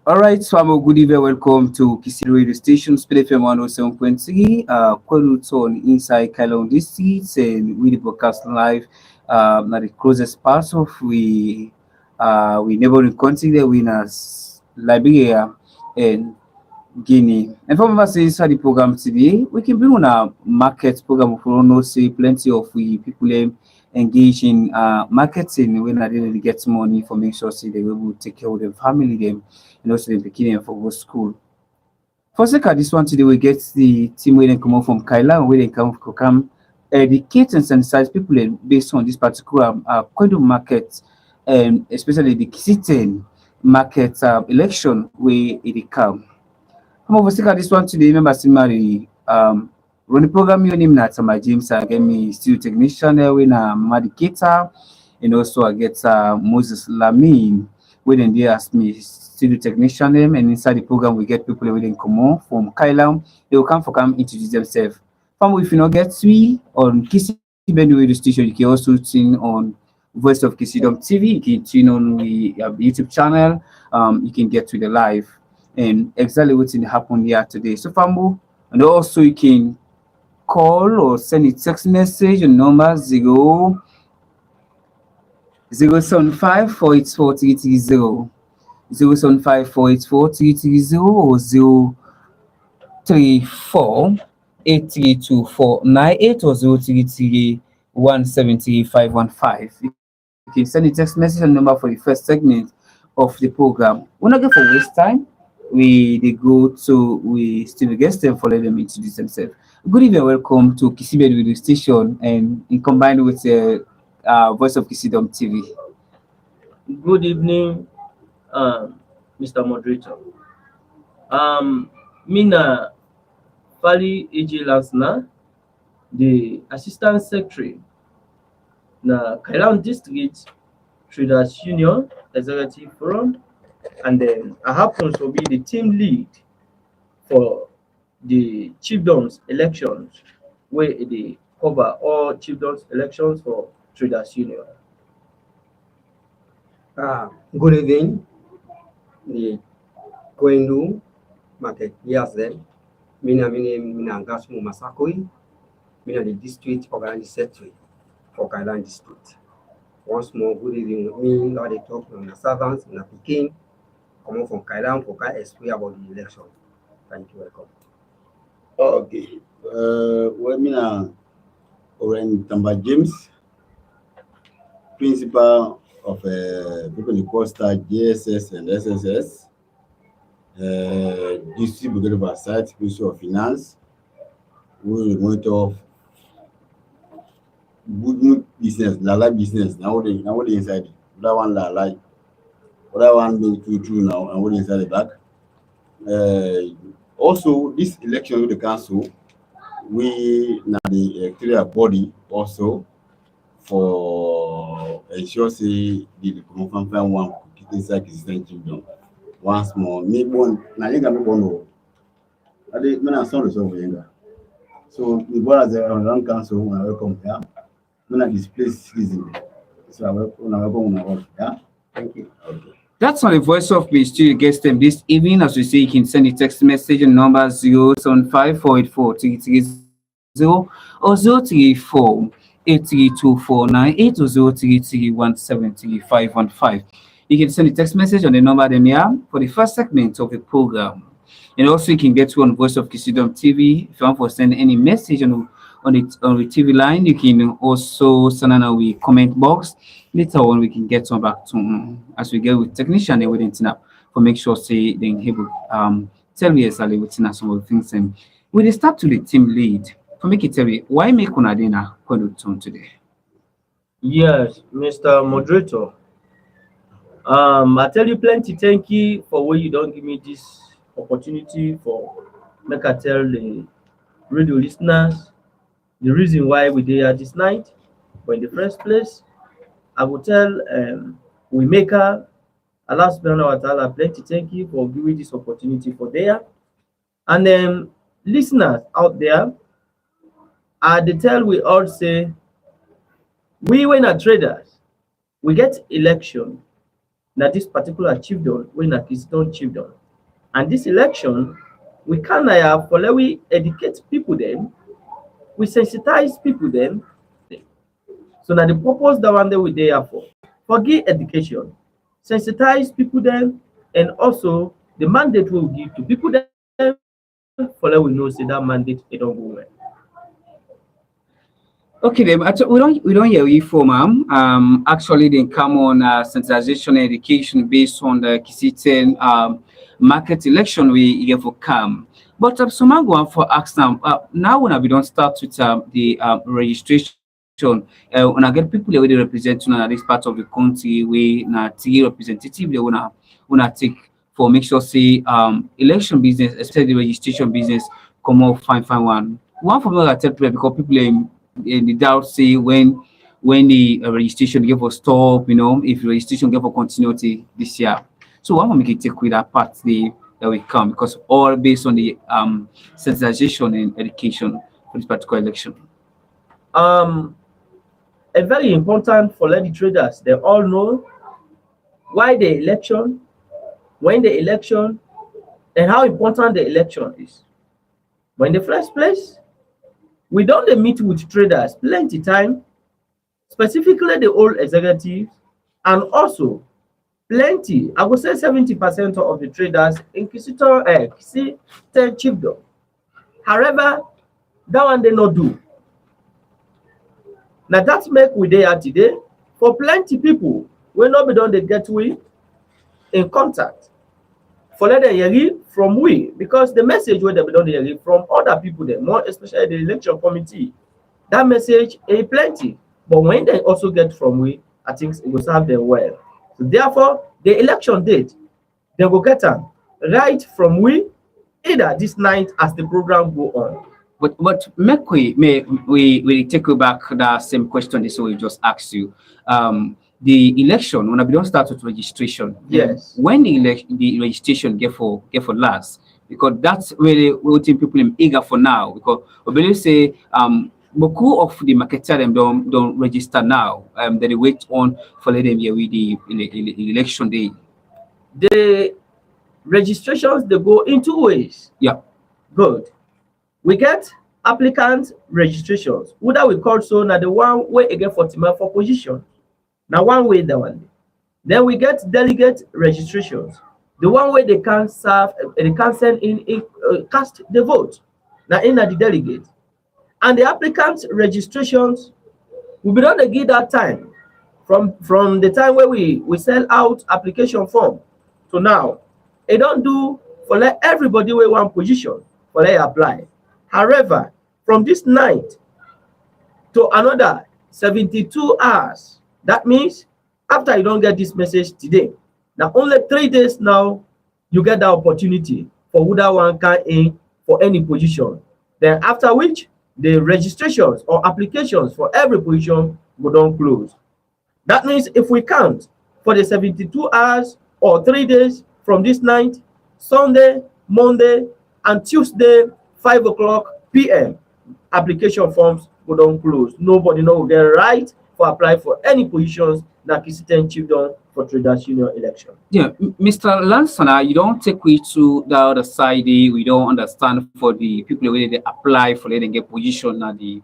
All right, so I'm a good evening. Welcome to Kissi Radio Station, Speed FM 107.3. Koindu on inside Kailon District, and we the broadcast live. At the closest part of we neighboring country, the winners Liberia and Guinea. And for members inside the program today, we can bring on a market program for no say plenty of we people engage in marketing when I didn't get money for make sure say they will take care of their family them and also the beginning for go school. For second, this one today we get the team where they come out from Kaila where they come educate and sensitize people based on this particular Koindu market and especially the Kissi market election where it come. Come over second this one today. Remember, Simari, run the program your name na my James. I get me studio technician there when Madiketa, and also I get Moses Lamin. When they ask me studio technician name, and inside the program we get people within come from Kailam. They will come introduce themselves. From if you not get we on Kissi Radio Station, you can also tune on Voice of Chiefdom TV. You can tune on the YouTube channel. You can get to the live and exactly what's happened here today. So Fambu, and also you can call or send a text message on number 075 484 330 075 484 330 or 034 832498 or 033 You can send a text message and number for the first segment of the program. We're not going for waste time. We still guest them for let them introduce themselves. Good evening, welcome to Kissi Radio Station and in combined with the Voice of Chiefdom TV. Good evening, Mr. Moderator. Mina Fali AJ Lansna, the Assistant Secretary na Kailan District Traders Union Executive Forum, and then I happen to be the team lead for the Chiefdom's elections, where they cover all Chiefdom's elections for Traders Union. Good evening, the Koindu market. Yes, then. Mina Gasmu Masakoi, Mina the district organizing secretary for Kailan district. Once more, good evening. Me, now they talk on the servants, on the Peking, coming from Kailan for Kai explain about the election. Thank you, welcome. Okay. Well, Mina Oren Tamba James, principal of people in Costa JSS and SSS. District Brigade Oversight, Ministry of Finance, we will monitor good business, Lala business. Now they inside. That one Lala, that one being true now, and we inside the back. Also, this election with the council, we now the electoral body also for ensure say the confirm one inside the Chiefdom. Once more, me born now you can be born. I did when I saw the show younger. So the board as a run council when I welcome here. When I display season. So I welcome yeah. Thank you. Okay. That's on the voice of me studio guest them this evening. As we say, you can send a text message on number 075 484 330 or 034 832498 or 033 You can send a text message on the number them here for the first segment of the program. And also you can get to on Voice of Chiefdom TV. If you want to send any message on the TV line, you can also send on our comment box. Later on, we can get some back to as we get with technician and with internet for make sure say they able tell me exactly what's some of the things. And we start to the team lead for make it tell me why make Unadina Koindu today. Yes, Mr. Moderator. I tell you plenty thank you for where you don't give me this opportunity for make I tell the radio listeners the reason why we there this night. But in the first place, I will tell we maker Allah subhanahu wa ta'ala plenty thank you for giving this opportunity for there. And then listeners out there, I tell we all say we when are traders, we get election. na this particular chiefdom wey na Kissi chiefdom. And this election, we can for let we educate people then, we sensitize people then. So now the purpose that one day we there for. Forgive education, sensitize people then, and also the mandate we will give to people then for let we know say that mandate it don't go well. Okay, then we don't hear you for ma'am. Actually, they come on sensitization and education based on the Kissi market election we have come. But some go on for ask them now when we don't start with the registration. When I get people that they represent this part of the country, we na tea representative they wanna take for make sure say election business, especially the registration business, come out fine one. One for me I tell people because people in the doubt say when the registration give for stop, if registration give for continuity this year. So I want to make it take with that part that we come because all based on the sensitization and education for this particular election. A very important for let the traders, they all know why the election, when the election, and how important the election is. But in the first place, we don't meet with traders plenty time, specifically the old executives, and also plenty, I would say 70% of the traders in Kissi chiefdom. However, that one they not do. Now that's make we there today for plenty people when not be done they get we in contact. For let them hear from we because the message where they be done they hear from other people there, more especially the election committee. That message is plenty. But when they also get from we, I think it will serve them well. So therefore, the election date, they will get them right from we either this night as the program go on. But make we take you back that same question this we just asked you. The election when we don't start with registration. Yes. When the registration get for last because that's really what people are eager for now because we believe say beaucoup of the marketer them don't register now. They wait on for let them here with the election day. The registrations they go in two ways. Yeah. Good. We get applicant registrations. Whether we call so now the one way again for team for position. Now one way that one. Then we get delegate registrations. The one way they can serve, they can send in cast the vote. Now in the delegate. And the applicant registrations will be done again that time. From the time where we sell out application form to now. It don't do for let everybody wear one position for let apply. However, from this night to another 72 hours, that means after you don't get this message today, now only 3 days now, you get the opportunity for who that one can in for any position. Then after which, the registrations or applications for every position will don't close. That means if we count for the 72 hours or 3 days from this night, Sunday, Monday, and Tuesday, 5 o'clock p.m. application forms will don't close. Nobody will get right for apply for any positions that Kissi chiefdom for traders union election. Yeah, Mr. Lansana, you don't take we to the other side. We don't understand for the people where they apply for letting get position at the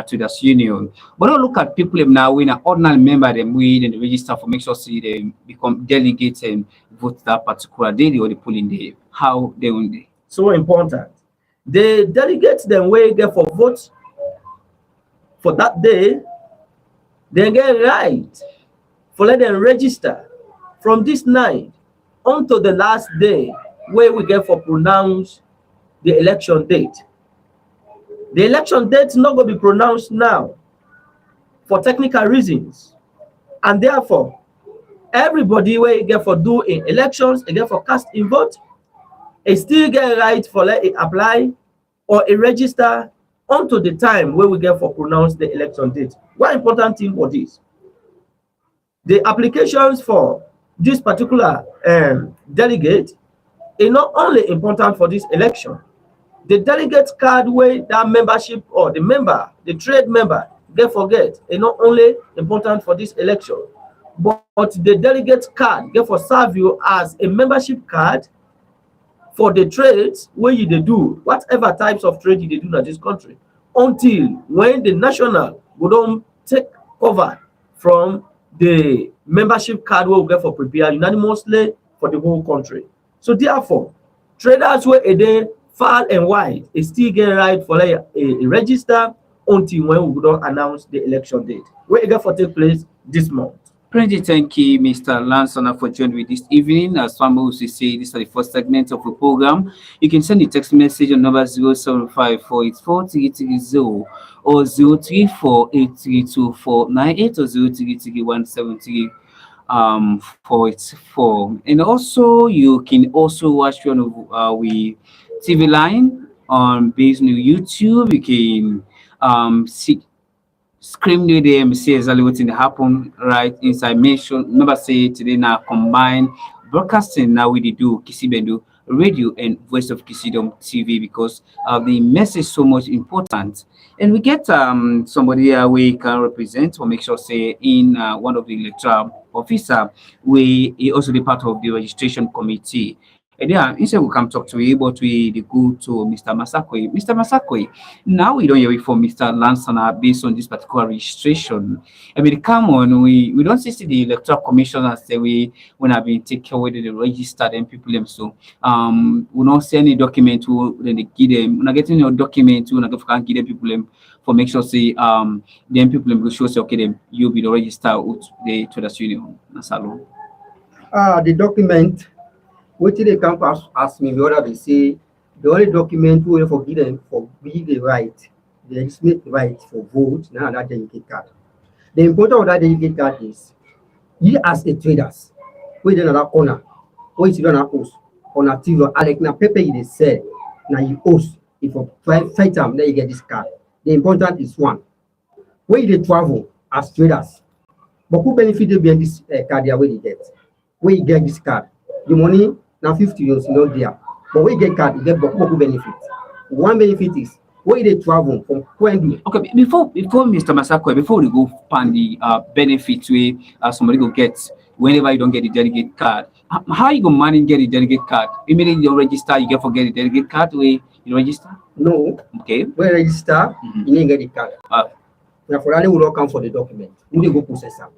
traders union. But don't look at people now when an ordinary member them we then register for make sure see they become delegates and vote that particular day or the polling day. How they will be. So important. The delegates then way get for vote for that day, they get right for let them register from this night until the last day where we get for pronounce the election date. The election date is not going to be pronounced now for technical reasons. And therefore, everybody where you get for do in elections, you get for cast in vote, it still get right for let it apply or it register until the time where we get for pronounce the election date. One important thing for this, the applications for this particular delegate is not only important for this election. The delegate card where that membership or the trade member get forget is not only important for this election, but the delegate card get for serve you as a membership card for the trades where you dey do whatever types of trade you dey do in this country, until when the national go don take cover from the membership card wey we get for prepare unanimously for the whole country. So therefore, traders wey e dey far and wide e still get right for like a register until when we don announce the election date wey e get for take place this month. Plenty thank you, Mr. Lansana, for joining me this evening. As Swambo used to say, this is the first segment of the program. You can send a text message on number 075484330 or 034832498 or 0333173 484. And also, you can also watch one of we TV line on based on YouTube. You can see scream with them, see exactly what's in the happen right inside. Mention remember say today now combine broadcasting now we do Kissi radio and voice of Chiefdom TV because the message so much important. And we get somebody we can represent or make sure say in one of the electoral officer we also be part of the registration committee. And yeah, instead we come talk to you, but we go to Mr. Masakwe. Mr. Masakwe, now we don't hear from Mr. Lansana based on this particular registration. I mean, come on, we don't see the electoral commission as say we when I've been taken away the registered and people them so we don't see any document who then they give them. When I get your document, when I can give them people them for make sure say then people them will show say okay them you be the register with the traders union. Nasalo. The document. What they come ask me the other they say the only document we for give them for be the right, the legitimate right for vote now that delegate card. The importance of that delegate card is you as a traders, we don't have honor, we don't have host on a TV like na paper you they sell, now you host if you fight time then you get this card. The important is one, when they travel as traders, but who benefit they behind this card they already get. When you get this card, the money now 50 years not there. But when you get card, you get beaucoup benefit. One benefit is when they travel from Koindu. Okay, before Mr. Masakwe, before we go find the benefits we somebody go get whenever you don't get the delegate card, how you go manage get the delegate card? Immediately you register, you get forget the delegate card where you register? No. Okay. When you register, you need get the card. Now for that, we will come for the document. We need go process them.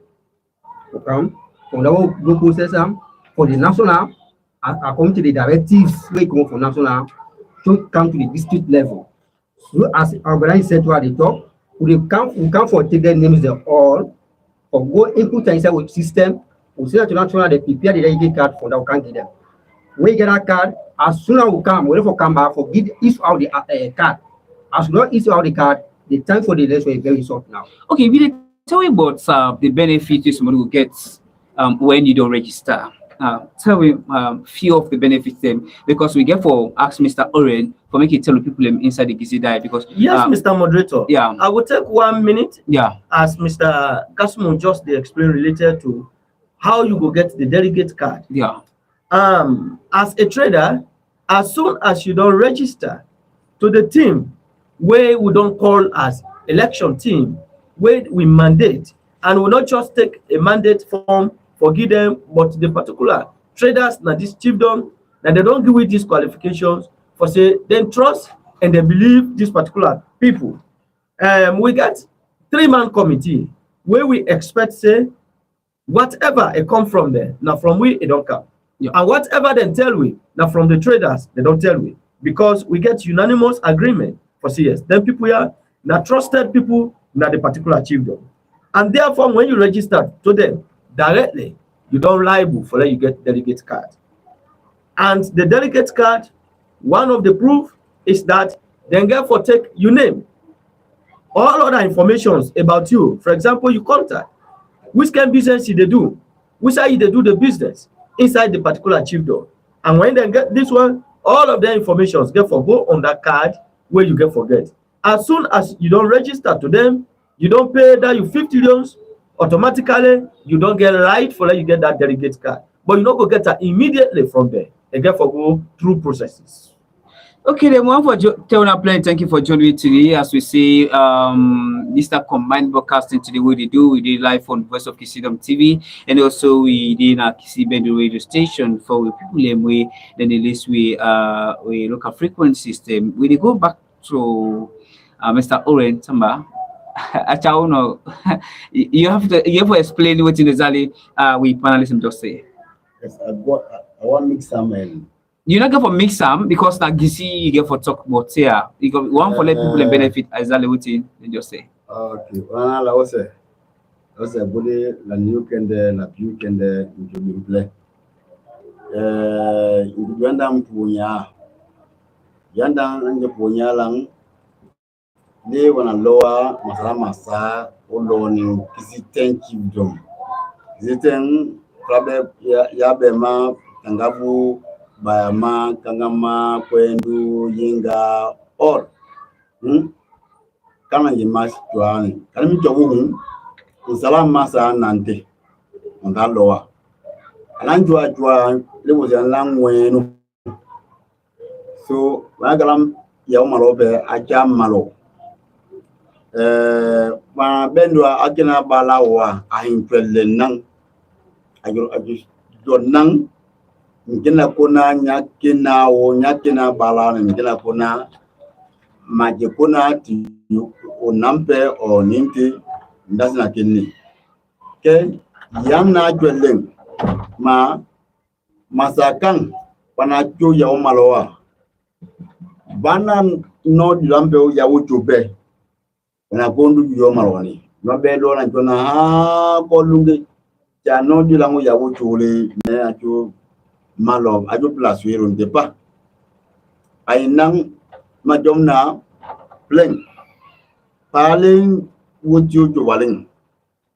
We come. From that, we go process them for the national. According to the directives, we come for national to come to the district level. So as organized central at the top, we come for take their names they all or go input inside with system. We see that to national they prepare the delegate card for that we can give them. When you get that card, as soon as we come, we come back for give issue out the card. As we don't issue out the card, the time for the election is very short now. Okay, we tell you about the benefits somebody will get when you don't register. Tell me few of the benefits them because we get for ask Mr. Oren for making tell people them inside the Kissi die because yes, Mr. Moderator. Yeah, I will take 1 minute. Yeah, as Mr. Kasmo just explained related to how you go get the delegate card. Yeah. As a trader, as soon as you don't register to the team where we don't call as election team, where we mandate, and we not just take a mandate form forgive them, but the particular traders now this Chiefdom that they don't give with these qualifications for say then trust and they believe these particular people. We got 3-man committee where we expect say whatever it come from there now from we it don't come. Yeah. And whatever they tell we now from the traders they don't tell we because we get unanimous agreement for CS. Then people here now trusted people now the particular Chiefdom. And therefore when you register to them directly, you don't liable for that you get delegate card. And the delegate card, one of the proof is that then get for take your name. All other informations about you. For example, you contact which kind of business you they do, which side you they do the business inside the particular Chiefdom. And when they get this one, all of the informations get for go on that card where you get forget. As soon as you don't register to them, you don't pay that you 50 loans. Automatically you don't get right for that you get that delegate card, but you not go get that immediately from there. Again for go through processes. Okay, then one for Teona Plain. Thank you for joining me today. As we say, this is combined broadcasting today. What they do, we did live on Voice of Kissidom TV, and also we did a Kissi Bendu radio station for the people them we then at least we look at frequency system. We dey go back to Mr. Oren Tamba. Actually, no, you have to explain what in exactly we panelists just say. Yes, I want to mix some You not get for mix some because like you see you get for talk about here. You got one for let people and benefit exactly what you just say. okay. Wana la ose body la new kende la view kende into the play. Yanda mpunya. Yanda nje punya lang. They wana lower masala masa oloni kisi Teng Chiefdom. Ziten klabe ya bema tangabu bayama kangama Koindu yinga or kama yimas tuani kalimi jogu usala masa nante onda lowa alanjua jua lebo lang wenu so wagalam ya umalobe aja malo ma bendwa akina balawa ahin twelle nang ajo nang ngina kuna nyakina bala ngina kuna maje kuna ti onampe o ninti ndasna kinni ke yamna jweleng ma masakan pana jo ya omalowa bana no dilambe ya wuchube na kondu yo maloni no be do na jona ha ko lunge ja no dilango ya wuchule ne ajo malo ajo place wero de pa ay nang ma jomna plen palen wojo jo walen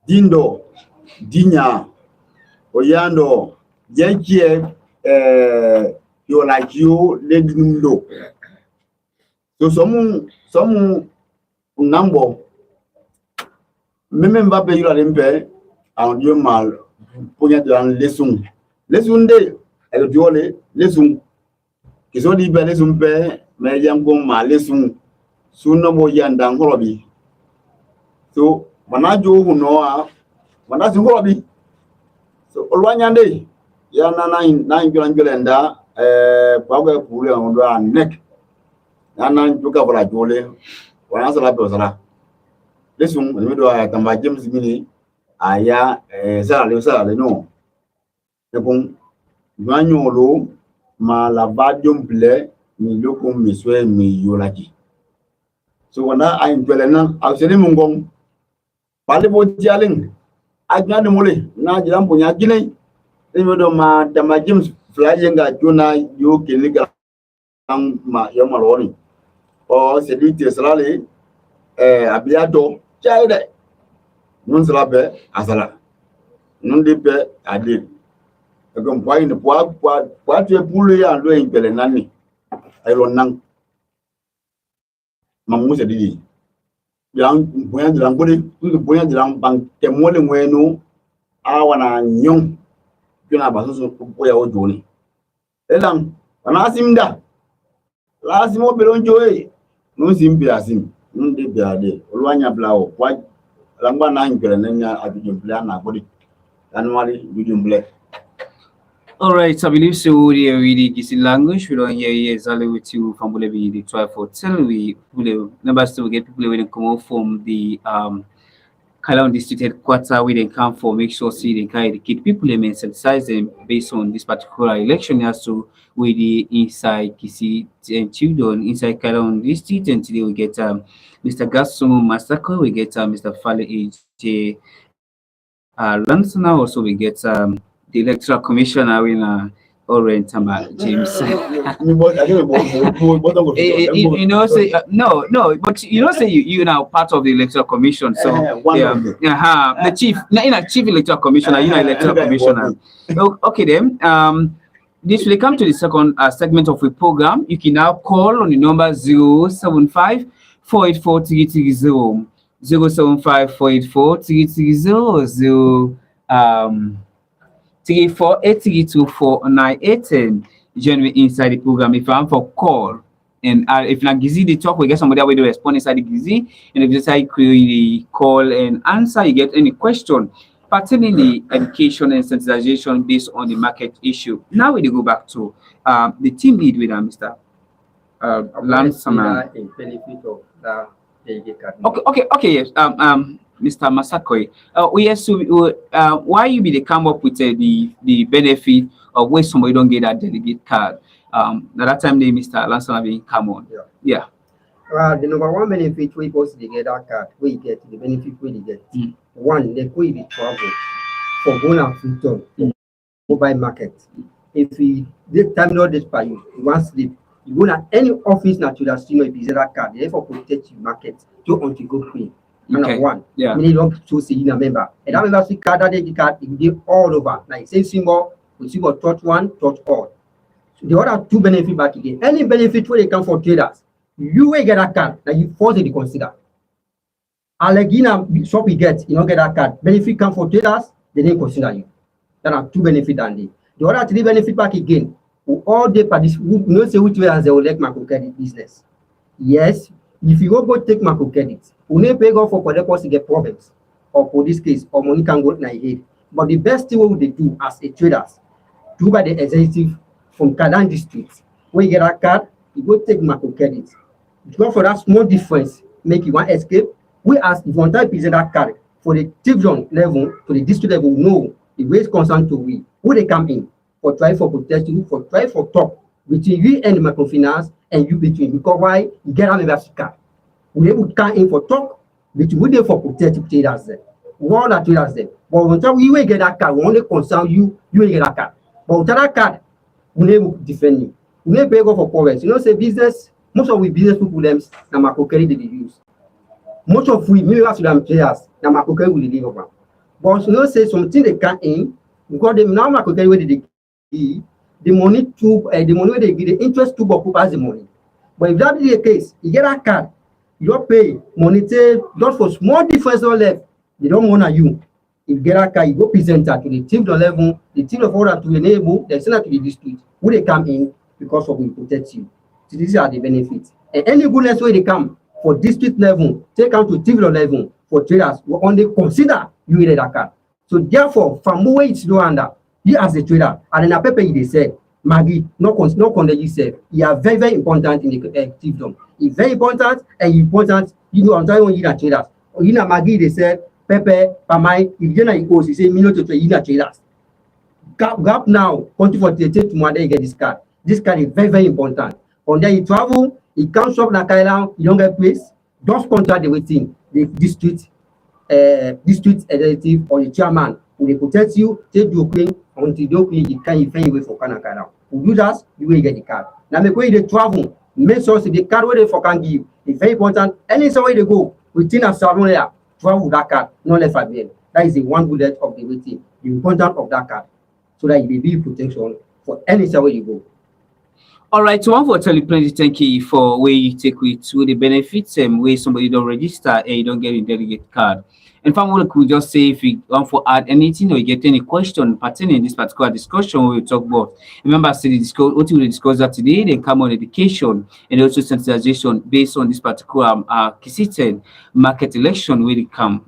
dindo dinya oyando yeje yo la jio le dindo so somu nambo meme mbappe yula lempe an dio mal punya dan lesun de el diole lesun kiso di be lesun pe me yam ko ma lesun sunno mo yanda ngorobi so manajo hunoa manajo ngorobi so olwanyande ya na njolenda kwa pule ndo anek nana njuka bala jole wana sala be sala lesun mi do tamba James mini aya sala le no epon gwanyolo ma la badium ble mi loko mi swe mi yolaji so wana ay pelena awsene mungong pale bo dialing agna de mole na jiram punya gine mi do ma tamba James fly nga jona yo keliga ma yo maloni o sedite salale abiado chaide nun salabe asala nun dipe adil ko point ne poa te pulu ya lo en pele nani ay lo nang mamu se didi yang boya dilang bodi boya dilang bang te mole ngwenu awana nyong kina baso boya o joni elang anasimda lazimo belonjo nun simbi asim nun de biade olwanya blawo kwa langba na ngere nanya abijum plan na bodi anwali bijum black. All right, I believe so. We really Kissi language. We don't hear exactly with you from Bulebi. They try for tell we number still get people when they come out from the Kalon district headquarters where they come for make sure see they can educate people and sensitize them based on this particular election as to where the inside Kissi and Chiefdom inside Kalon district, and today we get Mr. Gasum Massacre, we get Mr. Fale AJ Lansana, also we get the electoral commissioner in Oren Tamba James. You know, say no, but you know, say you now part of the electoral commission. So the chief, in a chief electoral commissioner, you know, electoral commissioner. Okay, then this will come to the second segment of the program. You can now call on the number 075 484 330 075 484 330 34824918. Join me inside the program if I'm for call. And if na Gizi they talk, we get somebody where they respond inside the Gizi. And if you decide to call and answer, you get any question pertaining the education and sensitization based on the market issue. Now we go back to the team lead with Mr. Lansana. In benefit of the delegate card. Okay, yes. Mr. Masakoi, yes, so why you be they come up with the benefit of where somebody don't get that delegate card? At that time, they Mr. Lansana being come on. Yeah. The number one benefit we post the get that card, we get the benefit we get. One, they could be travel for going and freedom in mobile market. If we take time not this by you want sleep, you go to any office now to that if you that card, therefore protect your market to until go free. Number one, meaning don't choose a member. And that membership card, that the card, it will be all over. Like same symbol, we see what touch one, touch all. So the other two benefit back again. Any benefit where they come for traders, you will get that card that you force to consider. Allegina shop you get, you don't get that card. Benefit come for traders, they didn't consider you. That are two benefit and the other three benefit back again. All the parties who know say which way as they will like macro credit business. Yes, if you go take macro credit, we may pay go for collect to get problems, or for this case, or money can go in head. But the best thing what they do as a traders, do by the executive from Kadan district, when you get a card, you go take macro credit. Because for that small difference, make you one escape. We ask if one type is that card for the Chiefdom level, for the district level, no, the way it's concerned to we, who they come in for try for protest you, for try for talk between you and the microfinance and you between, because why you get a membership card. We able to come in for talk between we there for protect traders there. One are traders there. But when time we will get that card, we only concern you, you will get that card. But without that card, we able to defend you. We never pay go for progress. You know, say business, most of we business people them na macro credit they use. Most of we maybe ask them traders, na macro credit will deliver. But you know, say something they can in because them now macro credit where they give the money to the money where they give the interest to but pass the money. But if that be the case, you get a card, you don't pay money just for small difference on left, they don't want you. If you get a card, you go present that to the Chiefdom level, the team of order to enable, they send that to the district, who they come in because of we protect you. So these are the benefits. And any goodness where they come for district level, take out to Chiefdom level for traders, we only consider you get a card. So therefore, from where it's no under, you as a trader, and then a paper they said, Maggie, no content you said, you are very, very important in the Chiefdom. It's very important and important, you know, I'm telling you that traders. Or you know, Maggie, they said, Pepe, Pamai, if you're not equals, you say, million to trade, you know, traders. Gap now, country for tomorrow, you get this card. This card is very, very important. On there, you travel, you can't shop like Kailan, you don't get place, just contact the waiting, the district executive or the chairman. They protect you, take your queen until you can find away for Canada. We do that, you will get the card. Now, make way they travel, make sure the card where they for can give. It's very important. Any way they go, within a salon there, travel with that card, not left at the end. That is the one bullet of the waiting, the importance of that card, so that you will be protection for any way you go. All right, so one for tell you plenty thank you for where you take with to the benefits and where somebody don't register and you don't get a delegate card. And family could just say if you want to add anything or you get any question pertaining this particular discussion we will talk about. Remember, say what we will discuss that today, then come on education and also sensitization based on this particular Kissi market election where they come.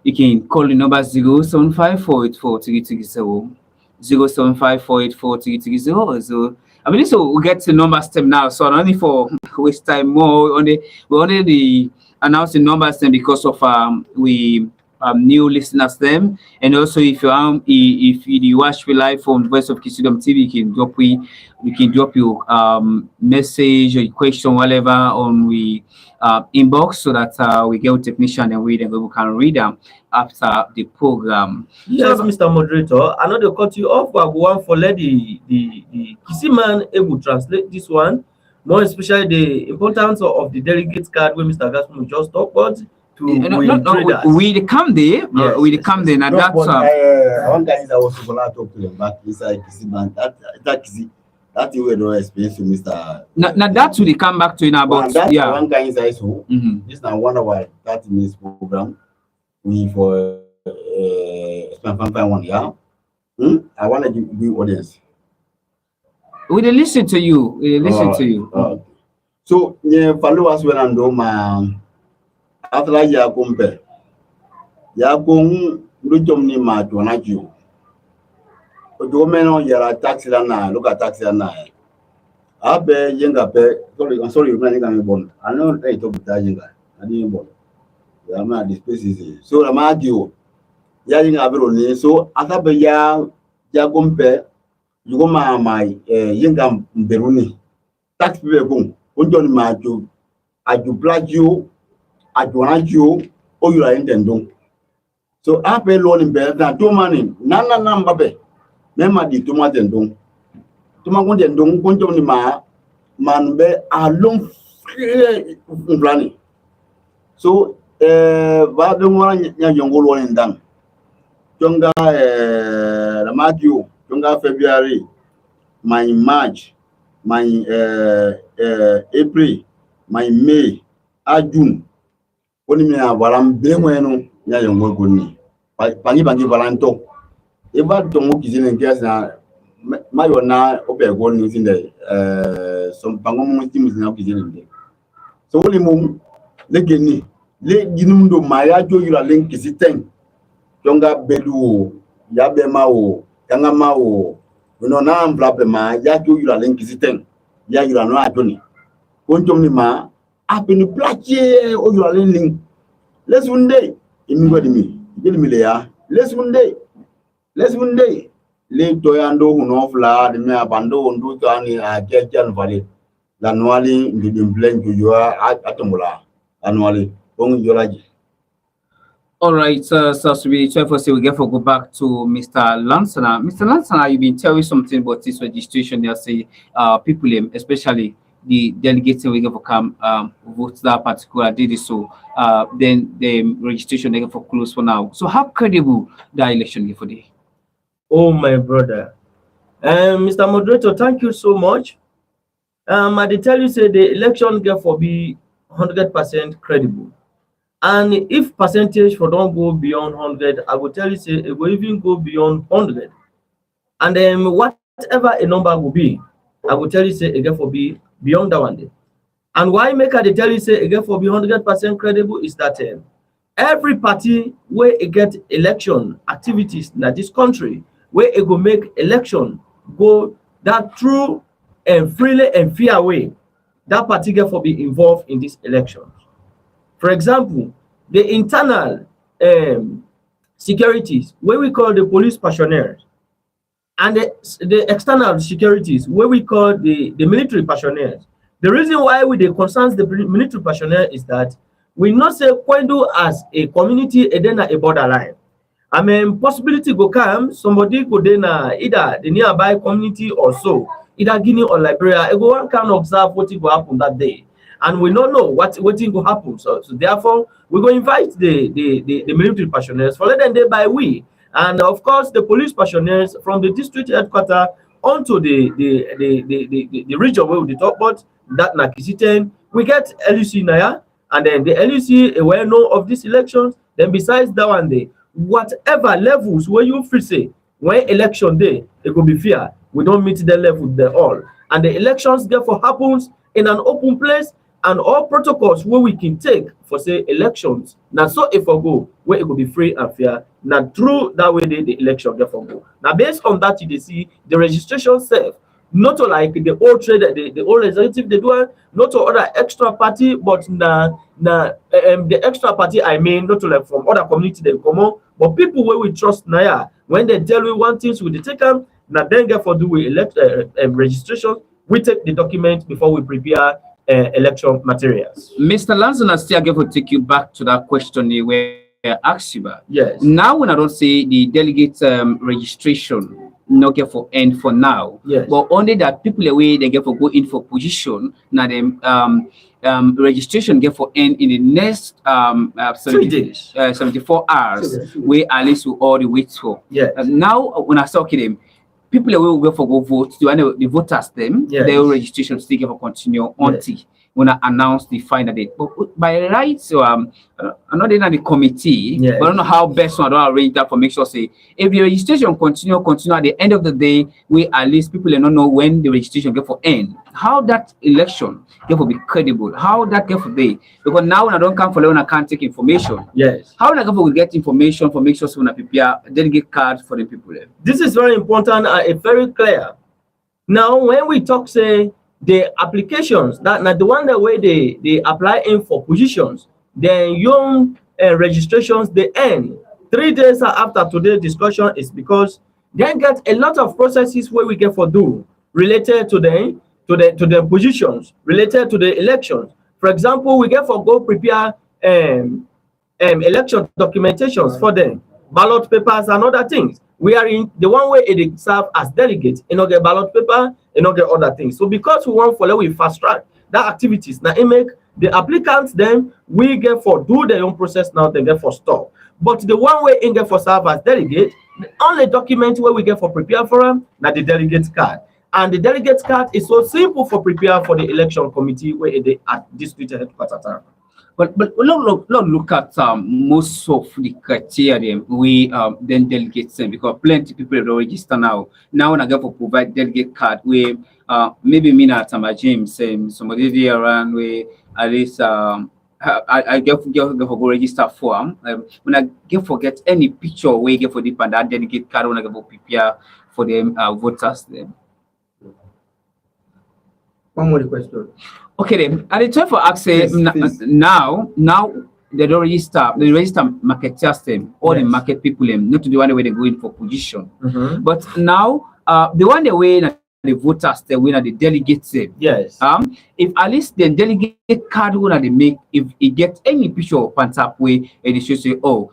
You can call the number 075484330, 075484330. So I mean, so we get the number step now. So not only for waste time more on the we only announce the numbers then because of we new listeners them, and also if you watch we live from Voice of Kissi TV, you can drop your message or your question whatever on we inbox so that we get a technician and we can read them after the program. Yes, so, Mr. Moderator, I know they cut you off, but go on for let the Kissi man able to translate this one. More especially the importance of the delegate card where Mr. Gasmo just talked about to we come there. Yes, we come there. Now that's one guy is also gonna talk to them back inside Kissi man. That you will not explain to Mr. Now that will come back to you now about one guy inside so this is now one of our 30 minutes program. We for one I want to give audience. We listen to you. We listen to you. So nye followers when ando ma after ya kumpe ya kung lujom ni ma tuana ju ojo meno yara taxi la na look at taxi la na abe yenga pe sorry I'm sorry you can me bon I know they talk about yenga ani bon ya ma this place is so la ma dio ya yenga abero ni so atabe ya kumpe yugo ma mai yenga mberuni taxi be gun onjo ni ma ju aju plagio ajuanaju oyura intendo so ape lo ni be na to mani nana namba be mema di to ma tendo to ma gonde ndong konjo ni ma man be alon plani so ba de mo nya yongo lo ni ndang jonga la madio jonga February my March my April my May June oni mi avalam bemwenu nya yongo goni pangi valanto e ba to mo kizine ngias na mayona opego ni sinde so pango mo timu na kizine nde so oli mo le geni le ginumundo maya jo yura len Kissi Teng jonga bedu ya bema o yanga ma o no na ambrabe ma ya jo yura len Kissi Teng ya yura no adoni kontom ni ma apeni plaque o yura len ling let's one day imingwa dimi le ya let's one day le toyando huno fla de me abando ndu tani a jejan vale la noali ndi blend yo atomula annually on yolaji. All right, so we try for say we get for go back to Mr. Lansana. Mr. Lansana, you've been telling something about this registration. They say people, especially the delegates, we get for come vote that particular day. So then the registration they get for close for now. So how credible the election is for day? Oh my brother, Mr. Moderator, thank you so much. I did tell you say the election get for be 100% credible. And if percentage for don't go beyond 100, I will tell you say it will even go beyond 100. And then whatever a number will be, I will tell you say it get for be beyond that one day. And why make I tell you say it get for be 100% credible is that every party where it get election activities in this country, where it will make election go that true and freely and fair way, that party get for be involved in this election. For example, the internal securities, where we call the police personnel, and the external securities, where we call the military personnel. The reason why we concerns the military personnel is that we not say Koindu as a community and then a borderline. I mean, possibility go come, somebody go then either the nearby community or so, either Guinea or Liberia, everyone can observe what will happen that day. And we don't know what will happen. So therefore, we're going to invite the military personnel for let them day by we. And of course, the police personnel from the district headquarters onto the region where we talk about, that na Kissi Teng. We get LUC Naya, and then the LUC well known of these elections. Then besides that one day, whatever levels where you feel say, when election day, it could be fair. We don't meet the level there all. And the elections therefore happens in an open place, and all protocols where we can take for say elections. Now so if I go where it could be free and fair, now through that way the election therefore go. Now based on that you see the registration self, not like the old trade, the old executive they do, not to other extra party, but the extra party I mean not to like from other community they come on, but people where we trust now when they tell we one things we take them, now then therefore do we elect registration, we take the document before we prepare election materials. Mr. Lansana, still going to take you back to that question where I asked you about. Yes. Now, when I don't say the delegate registration, not get for end for now, yes, but only that people away they get for go in for position. Now, them registration get for end in the next 74 hours, where at least we all the wait for. Yeah. Now, when I talk to them, people will go for go vote. The voters them, yes, their registration still get for continue until when I announce the final date. But by right, so I'm not in the committee, Yes. but I don't know how best I don't arrange that for make sure say if the registration continue at the end of the day, we at least people don't know when the registration get for end. How that election get for be credible? How that get for day? Because now when I don't come for when I can't take information. Yes. How like we get information for make sure so when I prepare delegate cards for the people there. This is very important and it's very clear. Now, when we talk, say, the applications, that now the one that way they apply in for positions, then young registrations, they end 3 days after today's discussion is because they get a lot of processes where we get for do related to the positions, related to the elections. For example, we get for go prepare election documentations for them, ballot papers and other things. We are in the one way it serve as delegates, get ballot paper, get other things. So because we want follow we fast track that activities, now it make the applicants then we get for do their own process now, they get for stop. But the one way in get for serve as delegate, the only document where we get for prepare for them, now the delegate card. And the delegate card is so simple for prepare for the election committee where they at district headquarters. But look at most of the criteria we then delegate them because plenty people have register now. Now when I go for provide delegate card we maybe me at James somebody there around where at least I get for go register form. When I get forget any picture we get for the that delegate card when I go prepare for them voters them. One more question. Okay then, at the time for access Please. now they don't register marketers them, all the Yes. market people them, not to the one way they go in for position. Mhm. But now the one they win the voters they win at the delegates them. Yes. If at least the delegate card when they make if it get any picture of Pantap way and it should say, oh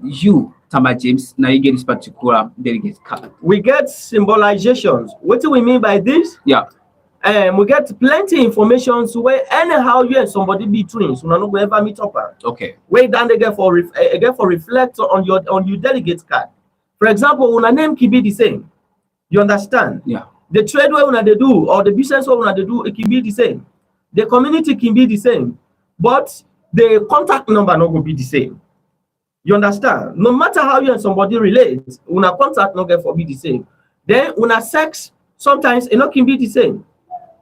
you Tama James now you get this particular delegate card. We get symbolizations. What do we mean by this? Yeah. We get plenty information where anyhow you and somebody be twins, we not ever meet up. Okay. Where then they get for reflect on your delegate card. For example, when a name can be the same. You understand? Yeah. The trade way when they do or the business way when they do, it can be the same. The community can be the same, but the contact number not going to be the same. You understand? No matter how you and somebody relate, una contact not get for be the same. Then una sex sometimes it not can be the same.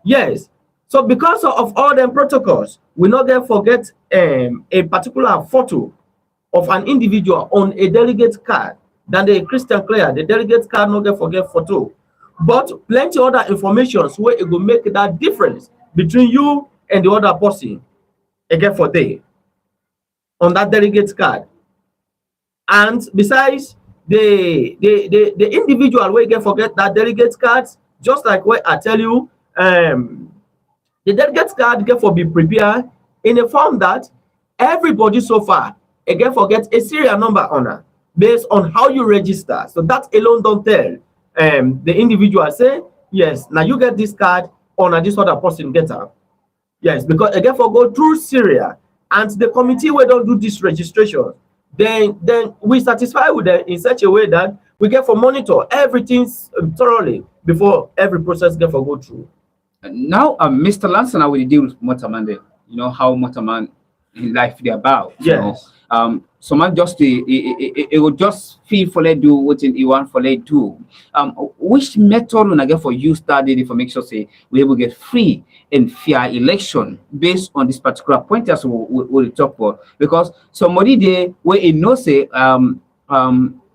Yes. So because of all them protocols, we not get forget a particular photo of an individual on a delegate card. Than the Christian clear, the delegate card not get forget photo. But plenty other informations where it will make that difference between you and the other person. Again for day on that delegate card. And besides the individual way get forget that delegate cards, just like what I tell you, the delegate card get for be prepared in a form that everybody so far again forget a serial number on her based on how you register. So that alone don't tell the individual say yes now you get this card or this other person get her. Yes, because again for go through Syria and the committee we don't do this registration. Then we satisfy with them in such a way that we get for monitor everything thoroughly before every process get for go through. Now, Mr. Lanson, I will deal with Motorman there. You know how Motorman in life they're about. Yes. You know? So man just it will just feel for let do what he want for let do. Which method when I get for you started for make sure say we able get free and fair election based on this particular point as we talk about because somebody there where it know say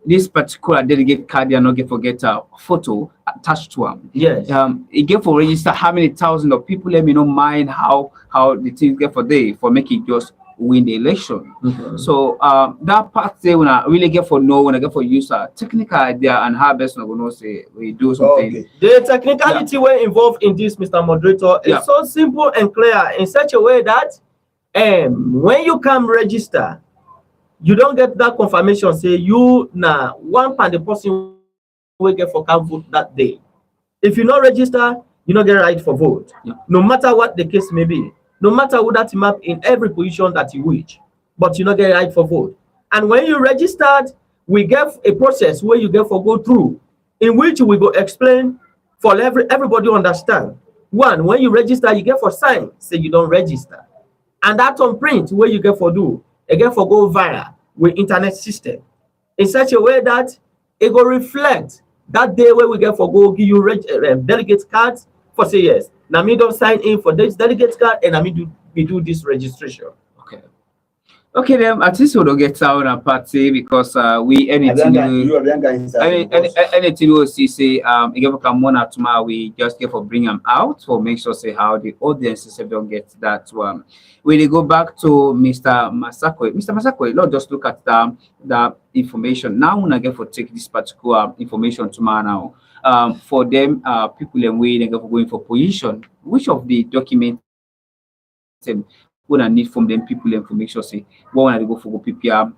this particular delegate card they are not get forget a photo attached to them. Yes. It get for register how many thousands of people. Let me know mind how the things get for day for making just win the election. Mhm. So that part there when I really get for know when I get for use a technical idea and how best not gonna say we do something. Okay. The technicality were involved in this, Mr. Moderator, Yeah. is so simple and clear in such a way that when you come register, you don't get that confirmation say you now one pan the person will get for can vote that day. If you not register, you not get right for vote. Yeah. No matter what the case may be, no matter who that map in every position that you wish, but you not get right for vote. And when you registered, we get a process where you get for go through, in which we go explain for everybody understand one, when you register, you get for sign, say you don't register. And that on print, where you get for do, you get for go viral with internet system in such a way that it will reflect that day where we get for go give you delegate cards for say yes. Now me don't sign in for this delegate card and I mean we do this registration. Okay. Okay, then at least we don't get out a party because we anything anything we see say you get for come on tomorrow we just get for bring them out for make sure say how the audiences don't get that one. When they go back to Mr. Masakwe, let's just look at the information. Now when I get for take this particular information tomorrow now, for them people and we they go for going for position, which of the documents when I need from them people information say what when I go for PPR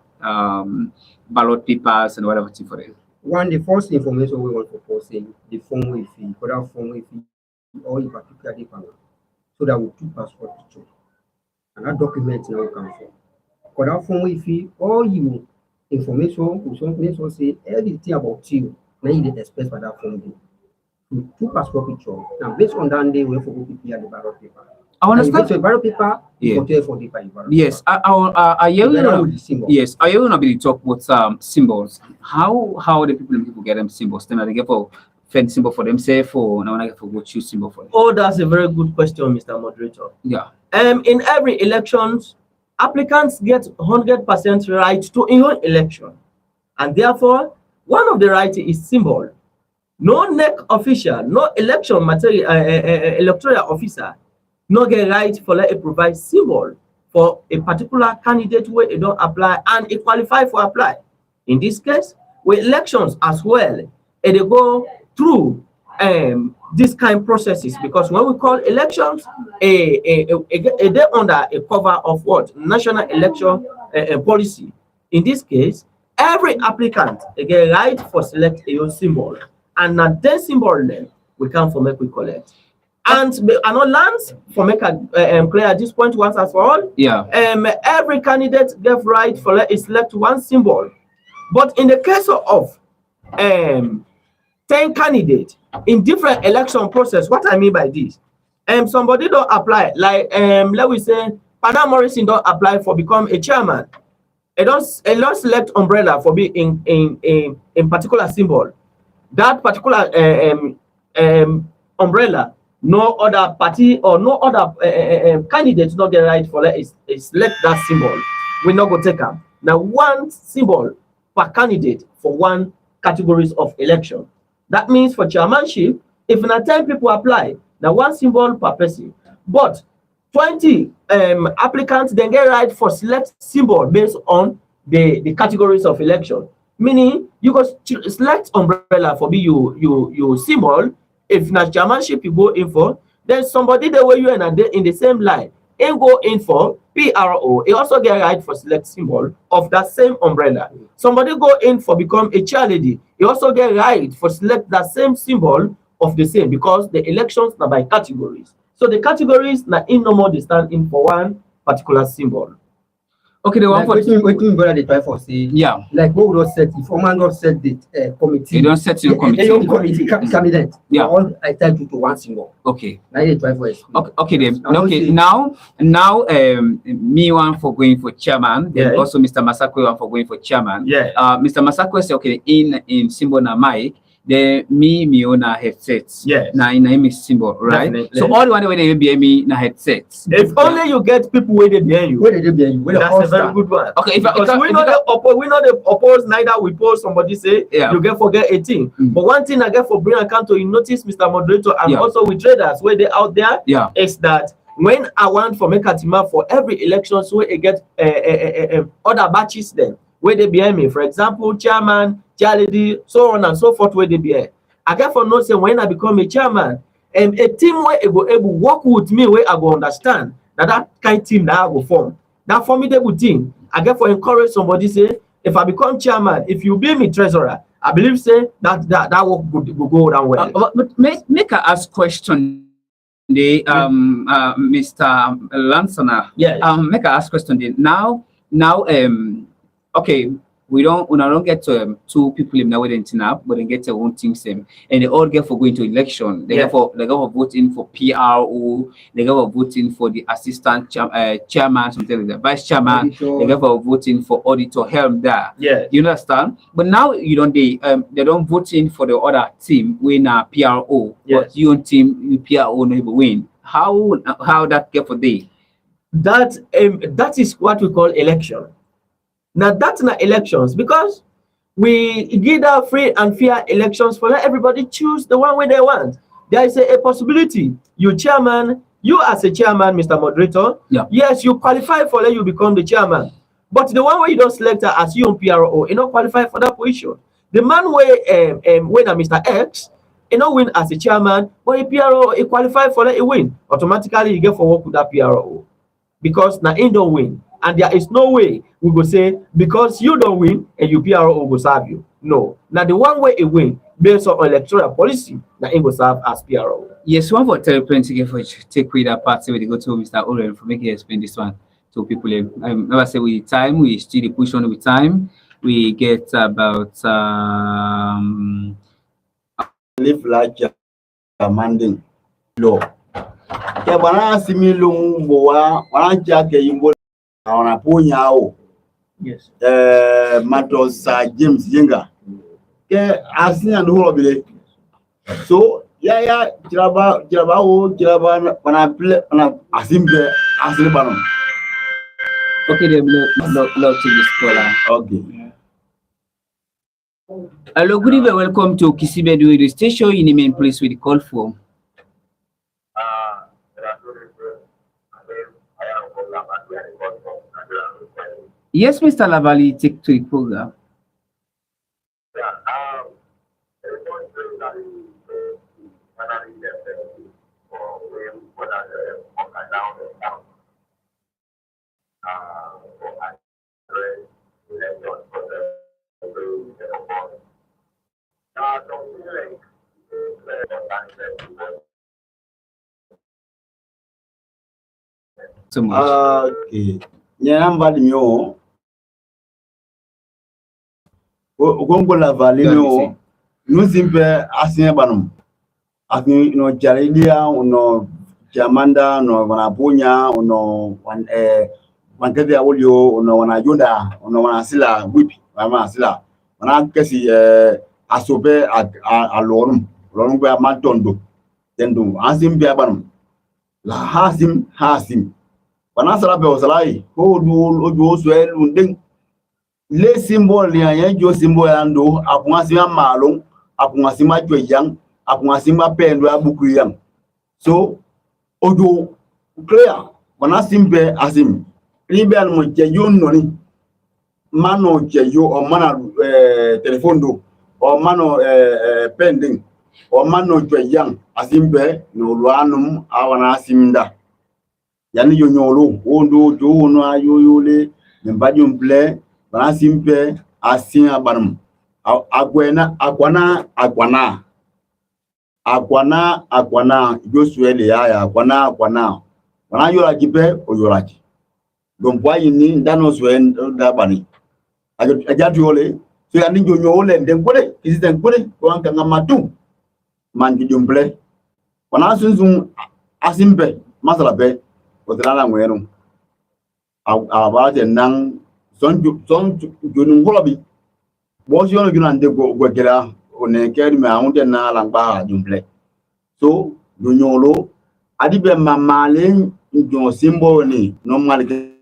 ballot papers and whatever thing for them. One, the first information we want to post in the form we fee, for that form we fee, or in particular the panel, so that we two passport picture. And that document now come from. For that form we fee, all you information, we say everything about you, now you expect for that form. Two passport picture. Now based on that day we for PPR the ballot paper. I understand. So ballot paper, Yeah. for the Yes, I yes, I will be talk about symbols. How the people get them symbols? Then they get for fend symbol for themselves or now I get for go choose symbol for them. Oh, that's a very good question, Mr. Moderator. Yeah. In every elections, applicants get 100% right to your election, and therefore one of the rights is symbol. No NEC official, no election material electoral officer, no get right for let it provide symbol for a particular candidate where it don't apply and it qualify for apply. In this case, with elections as well, and they go through this kind of processes because when we call elections, they under a cover of what national election policy. In this case, every applicant they get right for select a symbol, and not that symbol then we come for make we collect. And another lands for make a clear at this point once and for all. Yeah. Every candidate get right for let select one symbol, but in the case of 10 candidates in different election process, what I mean by this, somebody don't apply like let we say Pana Morrison don't apply for become a chairman. It don't select umbrella for be in particular symbol. That particular umbrella. No other party or no other candidate not get right for that is select that symbol. We not go take them. Now one symbol per candidate for one categories of election. That means for chairmanship, if not 10 people apply, now one symbol per person. But 20 applicants then get right for select symbol based on the categories of election. Meaning you go select umbrella for be you symbol. If not chairmanship you go in for, then somebody the way you and in the same line and go in for PRO, he also get right for select symbol of that same umbrella. Somebody go in for become a chairlady, he also get right for select that same symbol of the same because the elections are by categories. So the categories na in no more they stand in for one particular symbol. Okay, the one like for waiting brother they try for say yeah. Like what would not set if man not set the committee. You don't set your committee. Committee candidate. Yeah. All I tell you to one symbol. Okay. Now they try for it. Okay then. Okay, now me one for going for chairman, then Yeah. also Mr. Masakwe one for going for chairman. Yeah. Mr. Masakwe say okay in symbol na mic, then me own a headset. Yes. Na in a symbol, right? Definitely. So all the one way they be me na headset. If only you get people waiting behind you. Where did they be? Where That's a very good one. Okay, Because we not the oppose neither we post somebody say Yeah. you get forget 18. But one thing I get for bring account to you notice, Mr. Moderator, and Yeah. also with traders where they out there Yeah. is that when I want for make a team for every election, so it get other batches then where they behind me. For example, chairman, chairlady, so on and so forth where they behind. I get for no say when I become a chairman, a team where it go able work with me where I go understand that kind of team that I go form. That formidable team. I get for encourage somebody say, if I become chairman, if you be me treasurer, I believe say that work will go down well. But make a ask question. The Mr. Lansana. Yes. Make a ask question. Now okay. we don't get two people in now waiting up, but then get their own team same, and they all get for going to election. They Yeah. get for voting for PRO, they get for voting for the assistant chairman, something like that, vice chairman. They get for voting for auditor help there. Yes. You understand? But now you don't they don't vote in for the other team win a PRO, Yes. but your team you PRO never win. How that get for day? That is what we call election. Now that's not elections because we give out free and fair elections for let everybody choose the one way they want. There is a possibility you chairman, you as a chairman, Mr. Moderator, Yeah. yes, you qualify for let you become the chairman. But the one way you don't select her as you on PRO, you don't qualify for that position. The man way when Mr. X, you know win as a chairman, but a PRO he qualify for let it win. Automatically you get for work with that PRO. Because now he don't win. And there is no way we go say because you don't win and you PRO will serve you. No. Now the one way it win based on electoral policy, now it will serve as PRO. Yes, one for tell plenty for take with that part where they go to Mr. Oren for making explain this one to people. Never say with time, we still the push on with time. We get about live like a manding law. Yeah, when I see me long, one jack a yimbo on a punyao. Yes. Matos James Yenga. Yeah, I see and whole of it. So, yeah, Jiraba, when I play, I think I see the okay, they love to this caller. Okay. Hello, good evening. Welcome to Kissi radio station. In the main place with the call for. Yes, Mr. Lavali, take to the program. So much. Okay. Nyamba dimyo. Gongola valimyo. Nuzimpe asinye banum. Asin no jaridia no jamanda no wanaponya no wankete awolio no wanajunda no wanasila wipi wanasila wanakesi asobe alorum be amatondo tendo asim be banum la hasim wanasala be osalai ho du ojo swel unding le symbol ya yenjo symbol ando apungasima malong apungasima jweyang apungasima pendo abuku yang so ojo clear wanasimbe asim ribe al mo jeyo noni mano jeyo o mana telephone do o mano pending o mano jweyang asimbe no luanum awana simda yani yo nyolo ondo jo no ayoyole mbajum ple wanasimbe asin abanum Agwana Josuele ya agwana wana yola jibe oyolaji dompwa yini ndano swen dabani ajatu yole so ya ninjo nyole ndengole kisite ngole kwa nga matu mangi jumble wana sunsun asimbe masala be otrala ngwenu abate nang son jonu ngolobi bo yono gina ndego gwegera one keri me aunde na langba jumble so nyolo adibe mamale njo simbo ni normal ke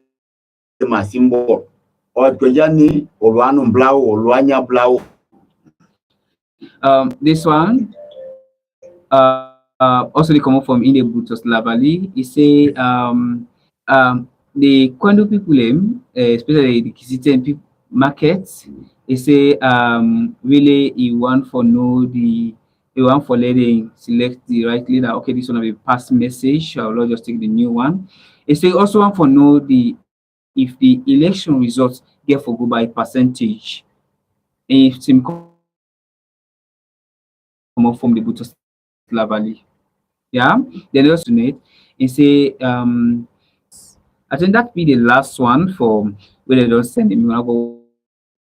ma simbo o to yani olwanu blau olwanya blau This one also they come from India Butos Lavali. He say the Koindu people especially the Kissi markets, he say really he want for letting select the right leader. Okay, this one will be past message. I will just take the new one. He say also want for know if the election results get for go by percentage. If team come up from the Butos Lavali. Yeah, then also need he say I think that be the last one for where they don't send him.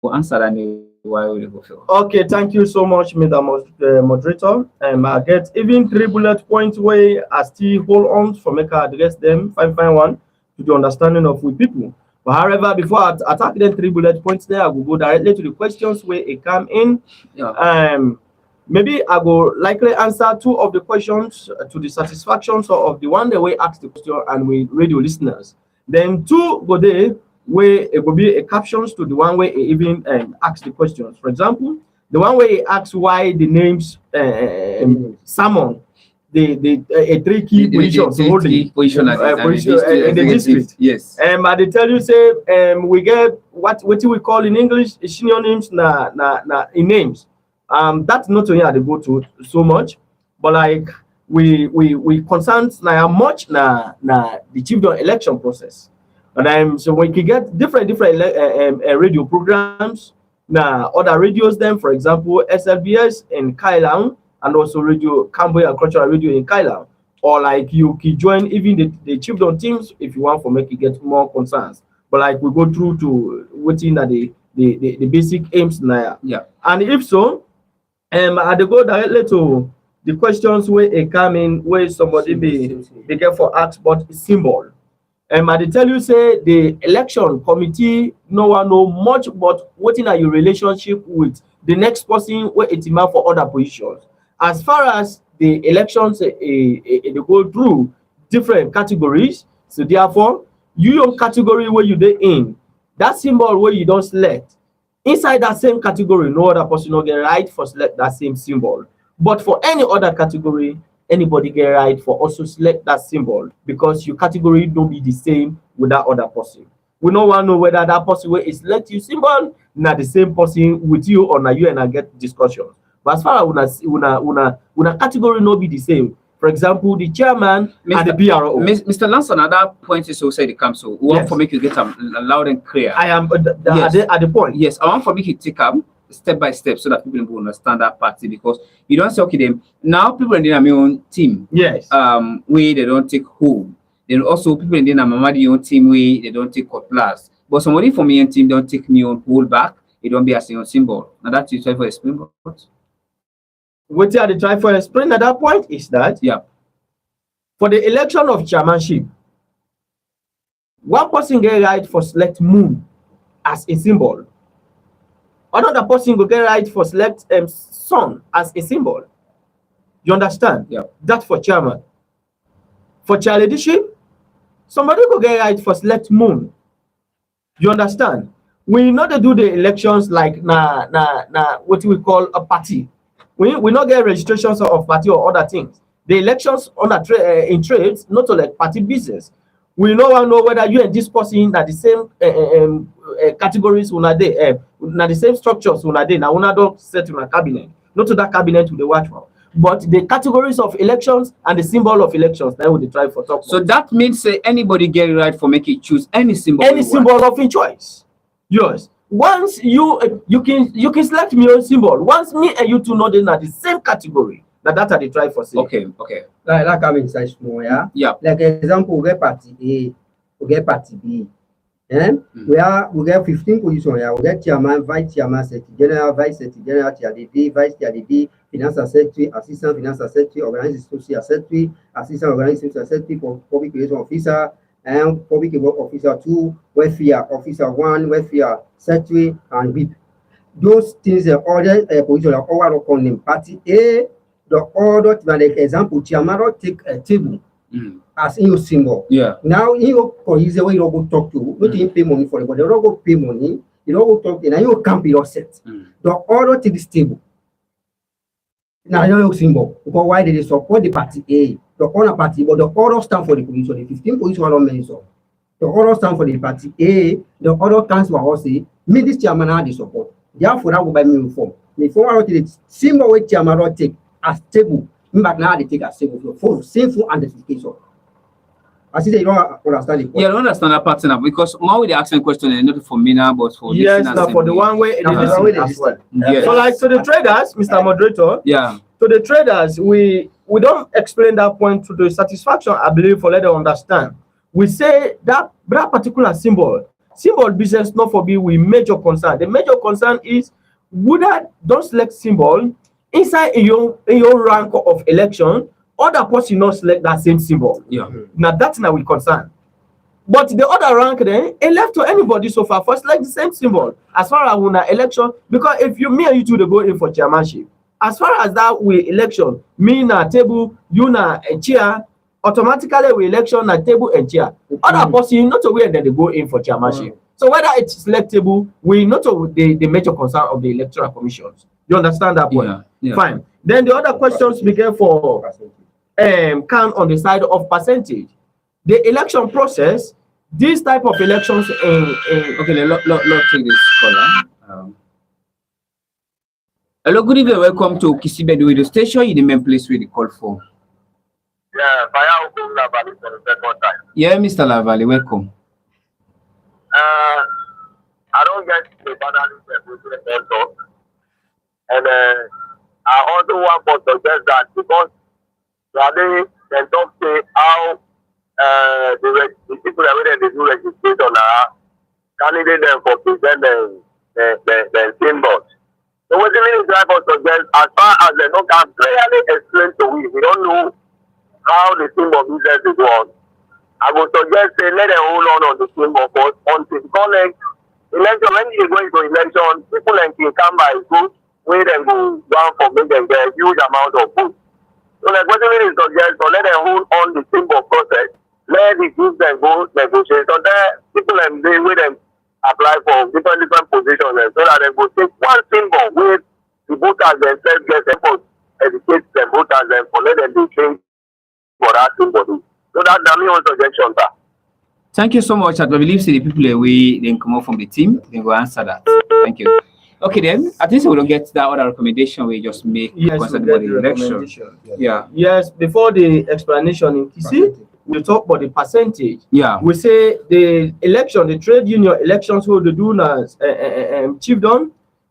answer that why we go for. Okay, thank you so much, Mr. Moderator. I get even 3 bullet points where I still hold on for make I address them, fine one, to the understanding of we people. But however, before I attack them 3 bullet points there, I will go directly to the questions where it come in. Yeah. Maybe I will likely answer 2 of the questions to the satisfaction of the one that we ask the question and we radio listeners. Then 2 go there where it will be a captions to the one where it even ask the questions. For example, the one where it asks why the names salmon, a 3 key positions holding position in the district. Yes. I they tell you say we get what we call in English synonyms na in names. That's not only they go to so much, but like we concern how much na the Chiefdom election process. And so we can get different radio programs now other radios then, for example SLBS in Kailang and also radio Cambodia Cultural Radio in Kailang, or like you can join even the Chiefdom teams if you want for make you get more concerns. But like we go through to waiting at the basic aims now. Yeah. And if so, I go directly to the questions where it come in where somebody they get for ask about symbol. I dey tell you say the election committee no one know much about wetin are your relationship with the next person where it demand for other positions. As far as the elections they go through different categories, so therefore your category where you dey in, that symbol where you don't select, inside that same category no other person no get right for select that same symbol. But for any other category, anybody get right for also select that symbol because your category don't be the same with that other person. We no want to know whether that person will select you symbol, not the same person with you or not you and I get discussions. But as far as una category no be the same. For example, the chairman and the PRO. Mr. Lanson, at that point is also the council. We want for make you get them loud and clear. I am at the point. Yes, I want for make you take them step by step so that people will understand that party because you don't say okay them now people in their own team. Yes. Way they don't take home. Then also people in their Mamadi own team way they don't take cutlass. But somebody from your team don't take me on hold back. It don't be as your symbol. Now that's you try for explain. What I try for explain at that point is that for the election of chairmanship, one person get right for select moon as a symbol. Another person will get right for select sun as a symbol. You understand? Yeah. That's for chairman. For chair leadership, somebody will get right for select moon. You understand? We not do the elections like what we call a party. We not get registrations of party or other things. The elections on in trades, not to like party business. We no one know whether you and this person are the same categories una dey na the same structures una dey na una don set una cabinet, not to that cabinet with the watch for. But the categories of elections and the symbol of elections that would try for talk. So that means anybody get it right for making choose any symbol. Any symbol of your choice. Yes. Once you can select me own symbol. Once me and you two know they are the same category. That are the try for say. Okay. Like I'm inside small, yeah. Yeah. Like example, we get party A, we get party B. We get 15 positions here. We get chairman, vice chairman, secretary general, vice secretary general, chair D, vice chair D, finance secretary, assistant finance secretary, organization secretary, assistant organization secretary, public relations officer, and public work officer 2, welfare officer 1, welfare secretary, and whip. Those things are order position are all on them. Party A, the order, like example, chairman take a table. As in your symbol. Yeah. Now you easy way you don't go talk to, not even pay money for it, but they don't go pay money, you don't go talk to, now you can't be set. The order to this table. Now your symbol. Because why did they support the party A? The honor party, but the order stand for the position, the 15 position are not mentioned. The order stand for the party A, the order comes for us say, me this chairman had the support. Therefore, I will buy me form. The form the symbol with chairman take as table. Back now they take a symbol for sinful identification. I see that you don't understand it. Yeah, I don't understand that pattern now because now they asking question and not for me now, but for yes, now for the one way it is as well. Yes. So like to the traders, Mr. Moderator. Yeah. To the traders, we don't explain that point to the satisfaction, I believe, for let them understand. We say that particular symbol symbol business not for be we major concern. The major concern is whether don't select symbol inside in your rank of election, other person not select that same symbol. Yeah. Now that's now we concern. But the other rank then, it left to anybody so far first like the same symbol as far as una election. Because if you me and you two they go in for chairmanship, as far as that we election, me na table, you na a chair, automatically we election na table and chair. Other person not aware that they go in for chairmanship. So whether it's selectable, we not the major concern of the electoral commissions. You understand that point? Yeah. Fine. Then the other questions begin for count on the side of percentage. The election process, this type of elections Okay, let's take this caller. Hello, good evening. Welcome to Kissi radio station. In the main place where they call for. Yeah, Fire Lavalley for the second time. Yeah, Mr. Lavalley, welcome. I don't get the balance with the talk. And I also want to suggest that because they can talk say how the people that they do registration are candidate them for present the symbols. So what the meaning is trying to suggest as far as they don't can clearly explain to we don't know how the symbol business is work. I would suggest say let them hold on the symbol first until collect election. When you go into election, people can come by vote where they go down for make them get a huge amount of votes. So like what the meaning is suggest so let them hold on the symbol process. Let the group them go negotiate. So there people they with them apply for different positions so that they go take one symbol with the voters themselves get them for educate them voters them for let them do change for that symbol. So that's the main suggestion, sir. Thank you so much. I believe the people away then come out from the team, they will answer that. Thank you. Okay, then at least we don't get that other recommendation we just make concerned about the election. Yeah. Yes, before the explanation in Kissi, we talk about the percentage. Yeah. We say the election, the trade union elections who they do as Chiefdom,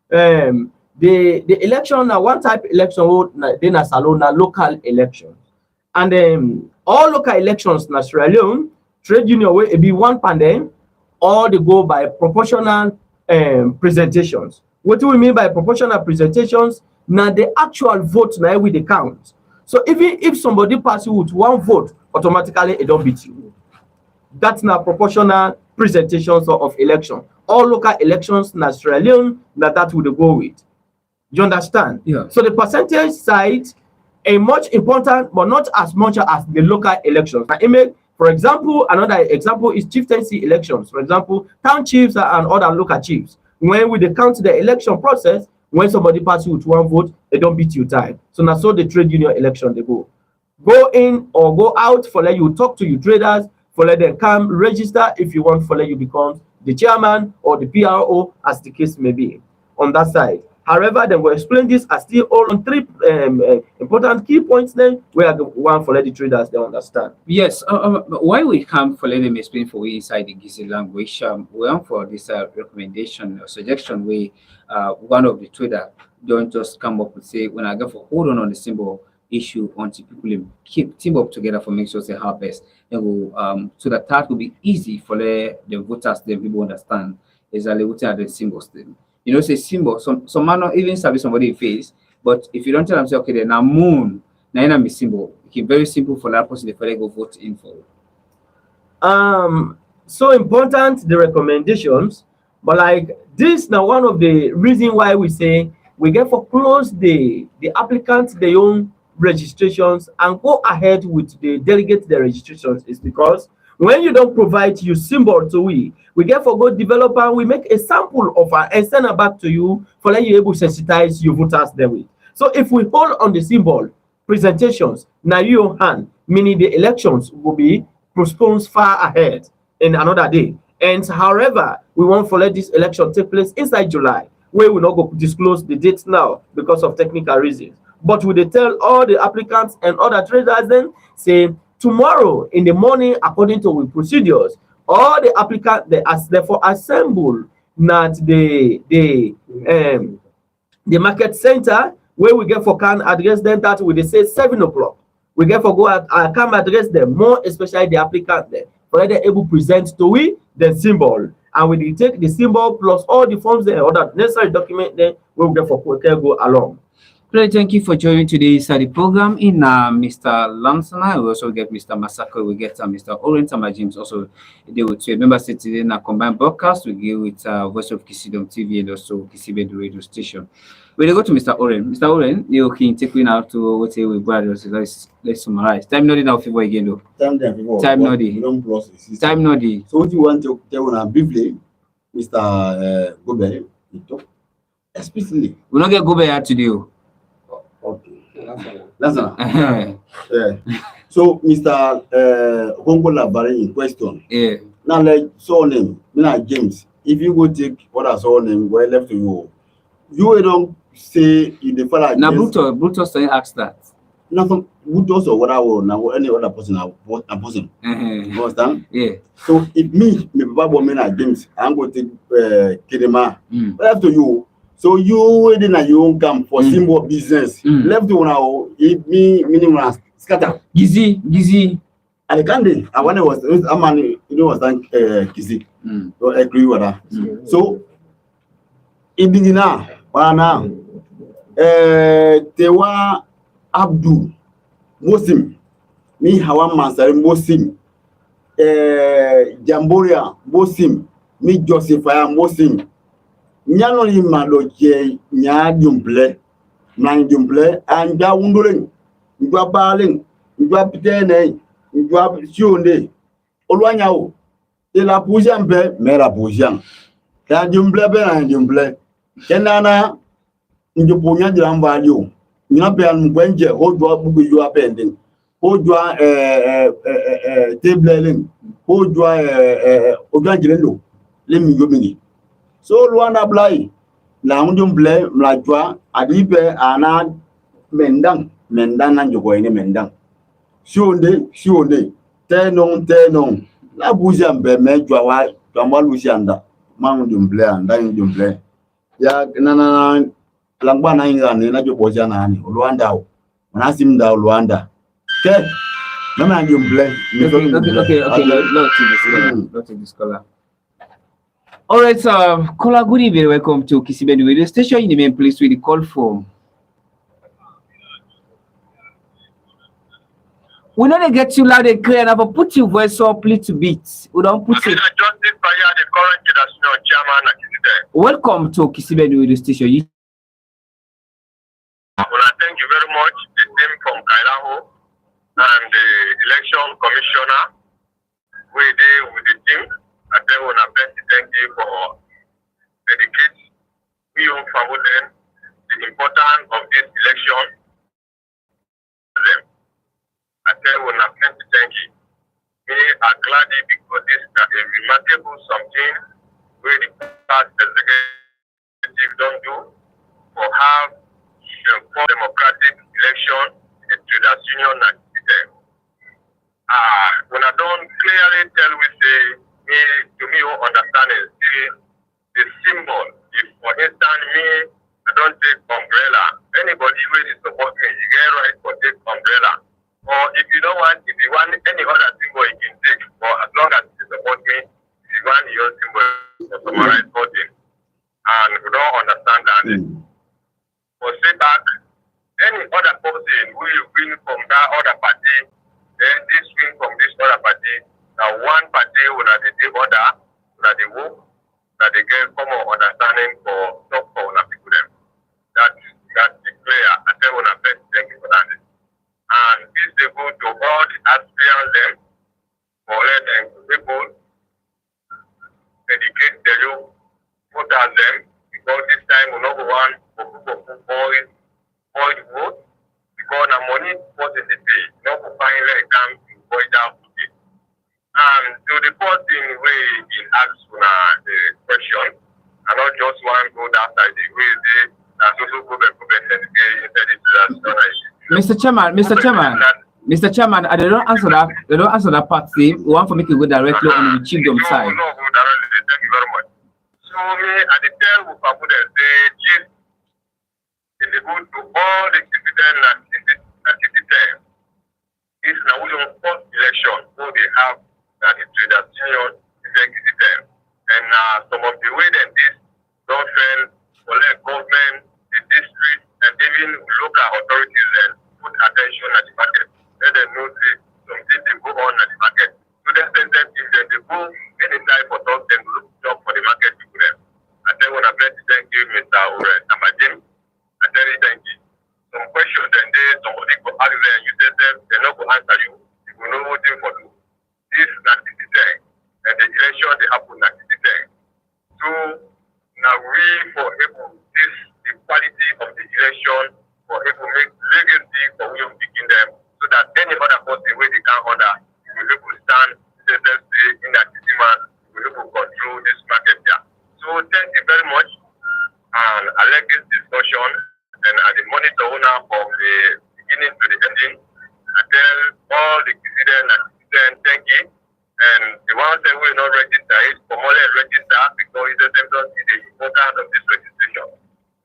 the election na one type election then as a local election. And all local elections in Sierra Leone, trade union will be one pandemic, or they go by proportional presentations. What do we mean by proportional presentations? Now the actual vote now with the count. So even if somebody passes with one vote, automatically it don't beat you. That's now proportional presentations of election. All local elections in Sierra Leone, now that would go with. You understand? Yeah. So the percentage side a much important, but not as much as the local elections. Now, for example, another example is chieftaincy elections. For example, town chiefs and other local chiefs. When we count the election process, when somebody passes with one vote, they don't beat you time. So now so the trade union election they go. Go in or go out for let you talk to your traders, for let them come register if you want for let you become the chairman or the PRO as the case may be on that side. However, then we'll explain this as still all on three important key points then we are the one for let the traders they understand. Yes, why we come for let them explain for we inside the Kissi language, we want for this recommendation or suggestion we one of the trader don't just come up and say when I go for hold on the symbol issue until people keep team up together for make sure they have best and go so that will be easy for the voters then people understand exactly what are the symbols then. You know, say symbol. Some man not even service somebody face, but if you don't tell them, say, okay, then now moon, now I'm a symbol. It's very simple for that person if they go vote in for. So important the recommendations, but like this now one of the reason why we say we get for close the applicants their own registrations and go ahead with the delegate their registrations is because when you don't provide your symbol to we get for go developer, we make a sample of our and send it back to you for let you able to sensitize your voters there with. So if we hold on the symbol presentations, now your hand, meaning the elections will be postponed far ahead in another day. And however, we want for let this election take place inside July, where we not go disclose the dates now because of technical reasons. But we tell all the applicants and other traders then say tomorrow in the morning, according to the procedures, all the applicants they therefore assemble at the market center where we get for can address them that we they say 7 o'clock. We get for go come address them more, especially the applicant there, for they able present to we the symbol and we take the symbol plus all the forms and other necessary document, then we'll get for go along. Great, thank you for joining today's study program in Mr. Lansana. We also get Mr. Masako, we get Mr. Orient and James also deal with two member states in a combined broadcast. We deal with Voice of Kissidom TV and also Kissi radio station. We'll go to Mr. Orient. Mr. Orient, you can take me now to what we brothers. Let's summarize. Time not enough for again though. Time not Time not. So what you want to tell briefly, Mr. Gobe, especially. We don't get Gobe here today. Okay. That's yeah. So, Mr. Hongo Labari in question. Yeah. Now, like, so name, James, if you go take what I saw name, where left to you, you don't say in the father. Now, Brutus asked that. Nothing, Brutus or whatever, now any other person, a person. You understand? Yeah. So, if me Bible men James, I'm going to take Kedema, left to you. So you didn't know you won't come for symbol business. Left to now, if me minimum scatter. Gizi. I can't. I want was a man, you know, was thank Kissi. So I agree with that. So it begin now. Tewa Abdu Mosim, me Hawa Mansari Mosim, Jamboria Mosim, me Josephiah Mosim. Nyano ni maloje nya jumple na jumple anja undolen ngwa balen ngwa pitene ngwa sionde olwanya o de la pujan be mera pujan ka jumple be na jumple kenana njupunya jirambalio nyina be an gwenje hodwa bugu yo apending hodwa tablelen hodwa oganjirendo lemi yomini. So Luanda Blay, Loundum Blay, Mlajua, Adipe, Ana, Mendang, and Jogoine Mendang. Shunde, Tenon, La Buzam Be Majua, Jamba Lucianda, Moundum Blay, and Dangum Blay. Ya, Nana, Lambana, and Najo Bojana, Luanda, when I seem down Luanda. Okay, Nana, you Blay. Okay, not to this color. All right, caller, good evening. Welcome to Kissi radio station. In the main place with the call for. We know they get you loud and clear, and I've put your voice up a little bit. We don't put it. Welcome to Kissi radio station. Thank you very much, the team from Kairaho and the election commissioner. We deal with the team. I tell you, thank you for educating we young family the importance of this election. I tell you, thank you. We are glad because this is a remarkable something where the past executive don't do for have for democratic election into the union system. When I don't clearly tell we say to me who understand it, the symbol. If for instance me, I don't take umbrella. Anybody will support me, you get right for take umbrella. Or if you don't want, if you want any other symbol you can take, or as long as you support me, if you want your symbol to summarize voting. And we don't understand that. For say back, any other person will win from that other party, then this win from this other party. Now one party will have the order, will have the work, that they get common understanding for talk for one people them. That's the clear. I tell one of them, thank you for that. And this they go to all the aspirants them, for let them people educate the youth, put out them, because this time we number one for people who boys vote, because the money was in the pay, not for finding like them to boy down to it. And so the first thing we ask the question, and not just one go that side, the way they also go back and Mr. Chairman, they don't answer that. They don't answer that part. We want for me to go directly on the Chiefdom side. No, directly. Thank you very much. So me at the tell who put the chief in the good to all the citizens and citizens. This now we first election, so they have that it's the senior executive and as some of the way that this government, collect government, the district, and even local authorities then put attention at the market. Let them know that something they go on at the market. So they send them if they go any time for talk, then look job for the market to them. And then when I thank you, Mr. Tamajim, I tell you thank you. Some questions and then somebody go ask them, you tell them, they're not going to answer you. You will know what for you. This is not the thing. And the election they happen at the thing. So now we for able this the quality of the election for able make legacy for we begin them so that any other person where they can order will able to stand in that city man will able to control this market there. So thank you very much. And I like this discussion and as the monitor owner from the beginning to the ending, I tell all the citizens and citizens thank you. And the ones that will not register is for more register because it's the importance of this registration.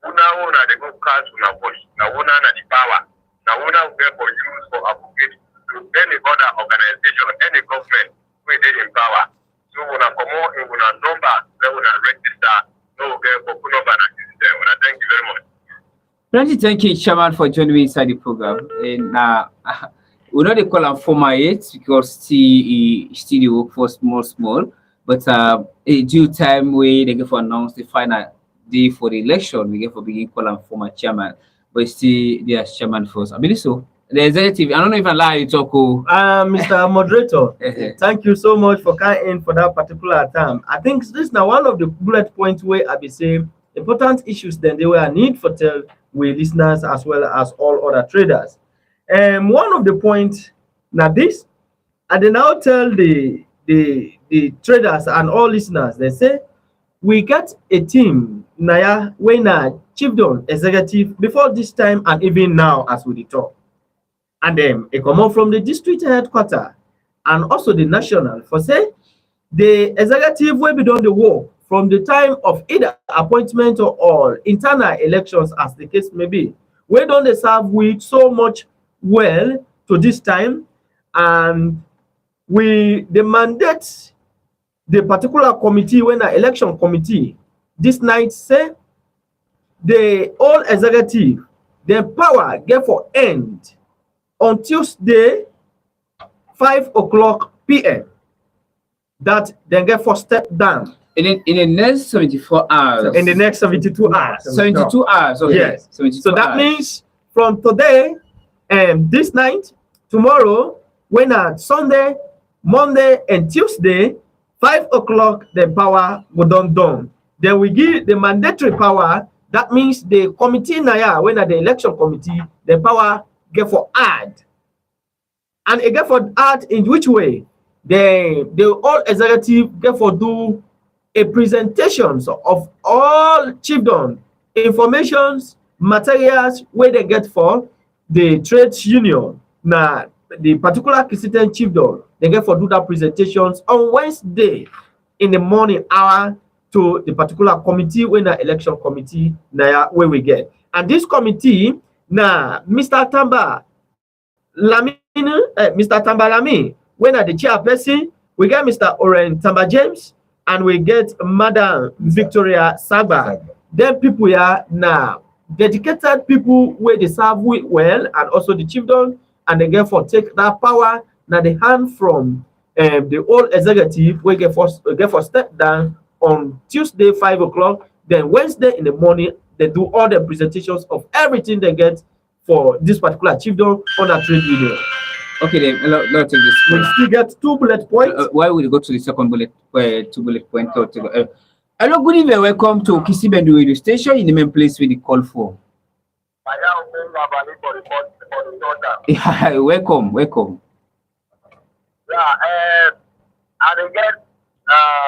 Una they go cast una push. Now una na the power. Now una will for use for advocate to any other organization, any government where they in power. So una for more in una number, then una register. No get for number and system. Una thank you very much. Plenty thank you, Chairman, for joining me inside the program. And we know they call him former aides because he still work for small, but due time we they get for announce the final day for the election, we get for begin call him former chairman, but still they are chairman first. I believe so. The executive, I don't know if I lie you talk. Mr. Moderator, thank you so much for coming in for that particular time. I think this is now one of the bullet points where I be saying important issues then they were need for tell with listeners as well as all other traders. One of the points now this, and they now tell the traders and all listeners, they say we got a team Naya when Chiefdom executive before this time and even now as we talk. And then it come out from the district headquarters and also the national for say the executive will be done the work from the time of either appointment or internal elections as the case may be. We don't serve with so much well to this time, and we the mandate the particular committee when the election committee this night say the all executive the power get for end on Tuesday 5:00 p.m. that then get for step down in the next 74 hours. In the next 72 hours. 72 hours. Okay. Yes. 72 so that hours. means from today and this night, tomorrow, when on Sunday, Monday, and Tuesday, 5:00, the power will done. Then we give the mandatory power. That means the committee Naya, when at the election committee, the power get for add. And it get for add in which way? The all executive get for do a presentation of all chiefdom informations, materials where they get for the trade union. Now, the particular Kissi chiefdom, they get for do that presentations on Wednesday in the morning hour to the particular committee when the election committee now where we get. And this committee, now, Mr. Tamba Lami, when at the chairperson, we get Mr. Oren Tamba James, and we get Madam Victoria Saba. Then people are now dedicated people where they serve well, and also the chiefdom, and they get for take that power now the hand from the old executive we get for step down on Tuesday 5:00. Then Wednesday in the morning they do all the presentations of everything they get for this particular chiefdom on a trade union. Okay, then let's take this. We still get 2 bullet points. Why will we go to the second bullet? 2 bullet points. Hello, good evening. Welcome to Kissi radio station in the main place we call for. Yeah, welcome. Yeah, and again,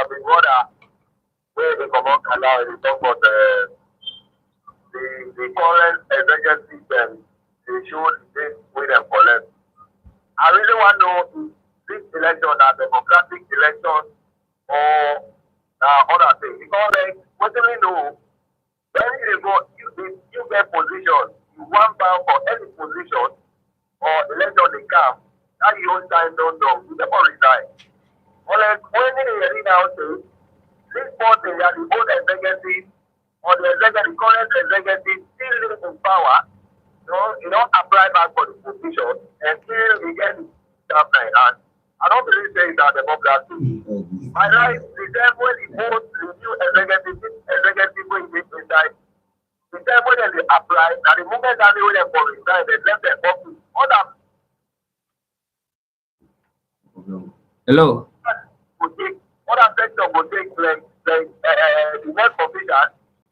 the brother where they come out and now they talk about the current executive system, they should this with them collect. I really want to know if this election are democratic election or other things. Because what do we know? When you go, you get position, you want bound for any position or election they come, that you don't sign, don't know, you never resign. Well, when they are now say, this person, they are the old executive or the executive, current executive still live in power, you don't apply back for the position and still we get the job in hand. I don't believe say that democracy. My right, the time when the old, the new executive will be inside, the time when they apply, and the moment that they will for resign, they left their office. Hello. Other sector will take like the next official,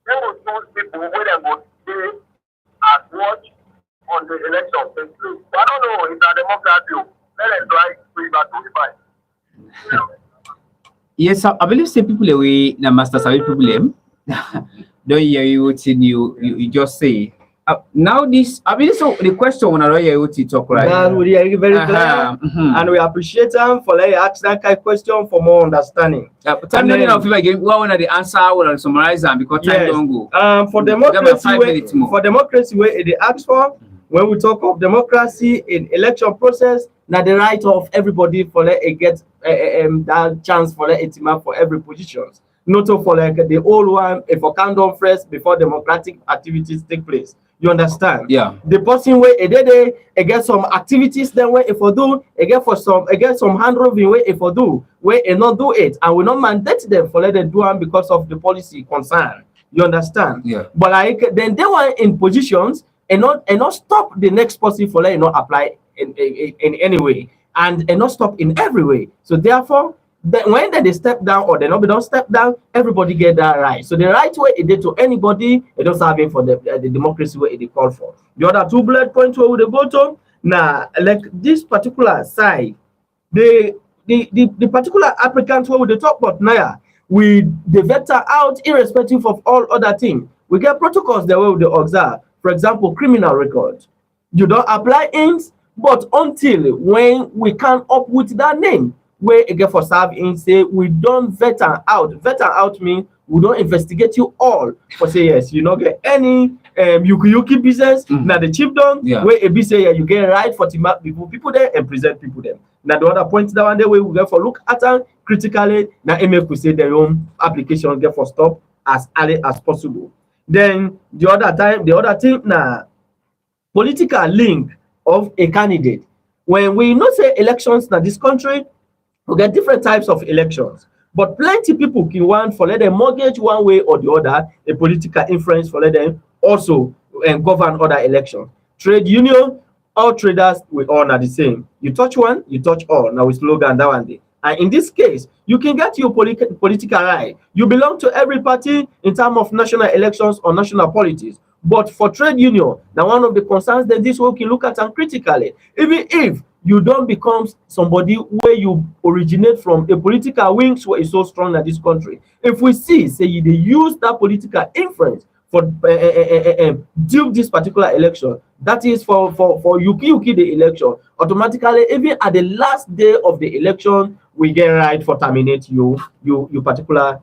they will choose people where they will stay as watch on the election take place. So I don't know, it's a democracy. Let us try to evaluate. Yes, I believe say people away na master sabi problem. Don't hear you what you just say. Now this I believe so the question when I don't hear what you talk right. Now we are very clear, and we appreciate them for letting ask that kind of question for more understanding. Time running out again. Well, when the answer will summarize them because time don't go. For democracy, where they ask for when we talk of democracy in election process, now the right of everybody for let it get that chance for let it for every position. Not for like the old one, if for countdown first before democratic activities take place. You understand? Yeah. The person where they get some activities then where if for do, get some hand roving where if for do, where and not do it, and we not mandate them for let them do it because of the policy concern. You understand? Yeah. But like then they were in positions and not stop the next person for let not apply in any way and not stop in every way. So therefore, when they step down or they don't step down, everybody get that right. So the right way it did to anybody, it don't have it for the democracy way it call for. The other two bullet points where we go to now, like this particular side, the particular applicants where we talk about now, we the vetter out irrespective of all other things. We get protocols the way we observe. For example, criminal records. You don't apply ins, but until when we can up with that name. Where again for serving say we don't vet out. Vet out means we don't investigate you all for say yes, you not get any yuki business. Now the chiefdom where a say yeah, you get right for team people there and present people them. Now the other point that one day we get for look at them critically. Now MF could say their own application get for stop as early as possible. Then the other thing now political link of a candidate. When we know say elections in this country, we get different types of elections, but plenty people can want for let them mortgage one way or the other a political influence for let them also govern other elections. Trade union, all traders we all are the same. You touch one, you touch all. Now we slogan that one day. And in this case, you can get your political right. You belong to every party in terms of national elections or national politics. But for trade union, now one of the concerns that this we can look at and critically, even if you don't become somebody where you originate from a political wings where is so strong in this country. If we see, say they use that political influence for during this particular election, that is for yuki the election, automatically, even at the last day of the election, we get right for terminate you particular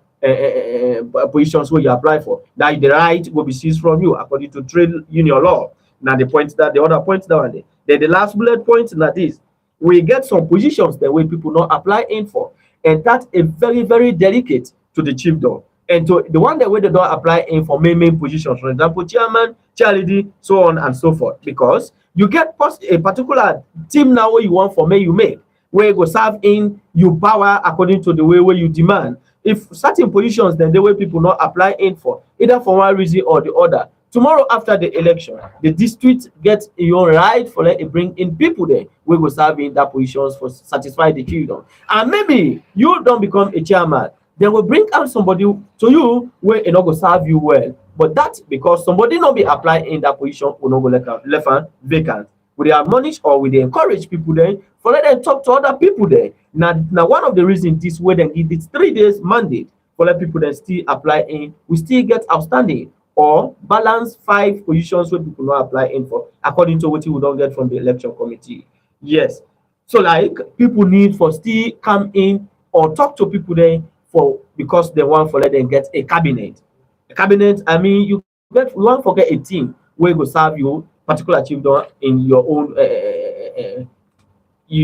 positions where you apply for. That the right will be seized from you according to trade union law. Now the other point that one. Then the last bullet point that is we get some positions that way people not apply in for, and that's a very very delicate to the chiefdom and to the one that way they don't apply in for main positions. For example, chairman, chair lady, so on and so forth. Because you get a particular team now where you want for you make where you go serve in your power according to the way where you demand. If certain positions then the way people not apply in for either for one reason or the other. Tomorrow after the election, the district gets your right for let it bring in people there. We will serve in that positions for satisfy the chiefdom. And maybe you don't become a chairman. They will bring out somebody to you where it not go serve you well. But that's because somebody not be applied in that position will not go left vacant. We they admonish or we they encourage people there for let them talk to other people there. Now one of the reasons this way then give it 3 days mandate for let people then still apply in, we still get outstanding. Or balance 5 positions where people not apply in for according to what you don't get from the election committee. Yes. So like people need for still come in or talk to people there for because they want for let them get a cabinet. A cabinet, I mean you want to get a team where go serve you particular chiefdom in your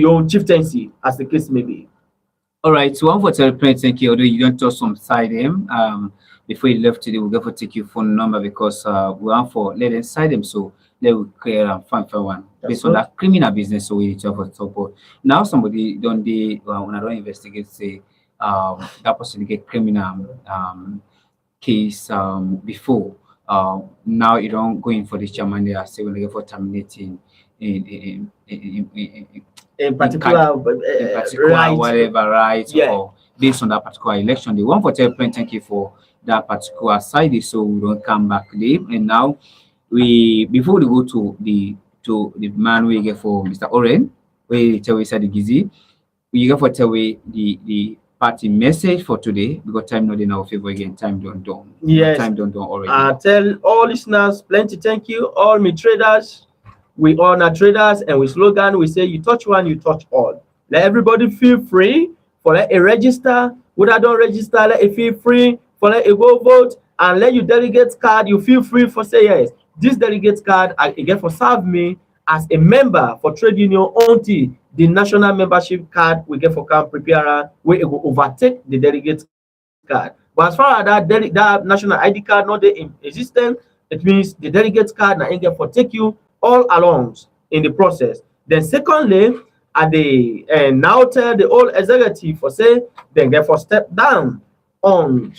own chieftaincy as the case may be. All right, so one for teleprint, thank you. Although you don't touch some side him, before you left today, we'll go for take your phone number because we want for let inside them so they will clear and find for one based on good. that criminal business. So we talk for support. Now somebody don't they when I don't investigate say that person get criminal case before. Now you don't go in for the chairman. They are say when they go for terminating In particular, in particular, right? whatever, right? Yeah. Or based on that particular election. The one for teleprint, thank you for that particular side, so we don't come back there. And now we before we go to the man we get for Mr. Oren, we tell we said the Gizi, we get for tell we the party message for today because time not in our favor again. Time done. Yes. Time done already. Tell all listeners, plenty thank you. All me traders, we honor traders, and we slogan, we say you touch one, you touch all. Let everybody feel free for let a register. Would I don't register, let it feel free for let it go vote, and let your delegate card, you feel free for say yes. This delegate card I get for serve me as a member for trade union until the national membership card we get for camp preparer where it will overtake the delegate card. But as far as that national ID card not in existence, it means the delegate card na get for take you all along in the process. Then secondly, at the now tell the old executive for say then get for step down on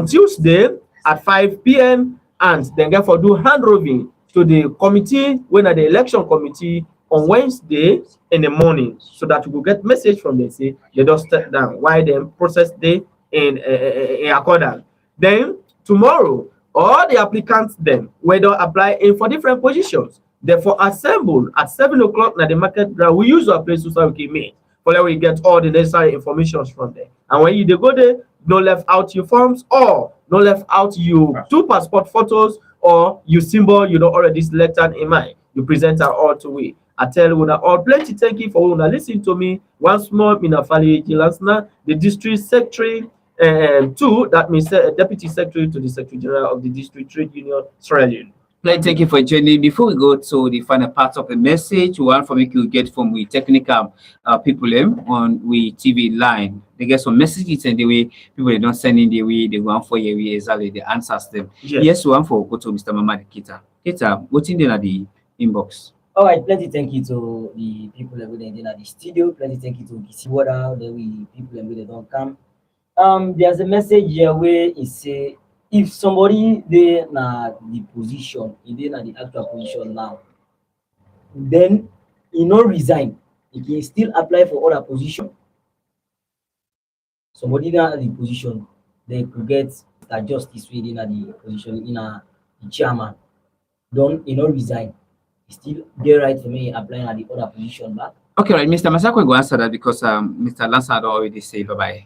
Tuesday at 5 p.m. and then get for do hand roving to the committee when at the election committee on Wednesday in the morning, so that we will get message from them say they just step down while them process day in accordance. Then tomorrow all the applicants then whether apply in for different positions therefore assemble at 7 o'clock na the market ground. We use our place so we meet for let we get all the necessary information from there. And when you dey go there, no left out your forms or no left out your 2 passport photos or your symbol you don't already selected in mind. You present her all to we. I tell you that all plenty thank you for una listen to me. Once more, Minafali Gilansna, the district secretary, 2, that means deputy secretary to the secretary general of the district trade union, Sierra Leone. Thank you for joining. Before we go to the final part of the message, one from you get from we technical people on we TV line. They get some messages and the way people they don't send in the way they go for you exactly the answers them. Yes, one for go to Mr. Mamadi Kita. Kita, what's in there at the inbox? All right, plenty thank you to the people that in at the studio. Plenty thank you to Kissi Water, the people that don't come. There's a message here where it say if somebody they na the position, they na the actual position now, then he no resign. He can still apply for other position. Somebody na the position, they could get a justice within the position in the chairman. Don't you know resign? Still get right for me applying at the other position back. Okay, right, Mr. Masako will answer that because Mr. Lansard already said bye-bye.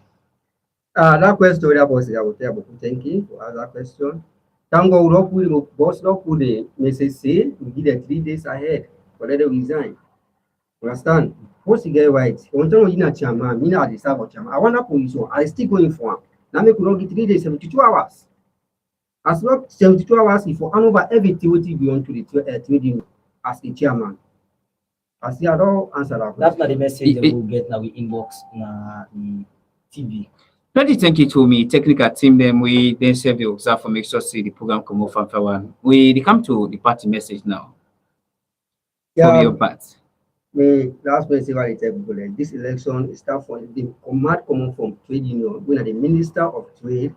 That question I will tell thank you for that question. Tango Rock will boss up with the message say we give it 3 days ahead for let them resign. Understand? Once you get right, on time you chairman, me na the serve chairman. I want a position, I still going for one. Now me could not get 3 days, 72 hours. As well 72 hours if for over every activity beyond to the trading as a chairman. As you don't answer that. That's not the message that we'll get now. We inbox na the TV. Plenty thank you to me technical team. Them we then serve the observe for make sure see the program come off from one. We come to the party message now. Yeah. Your part. Last message I tell people like this election is start for the command coming from trade union. We are the minister of trade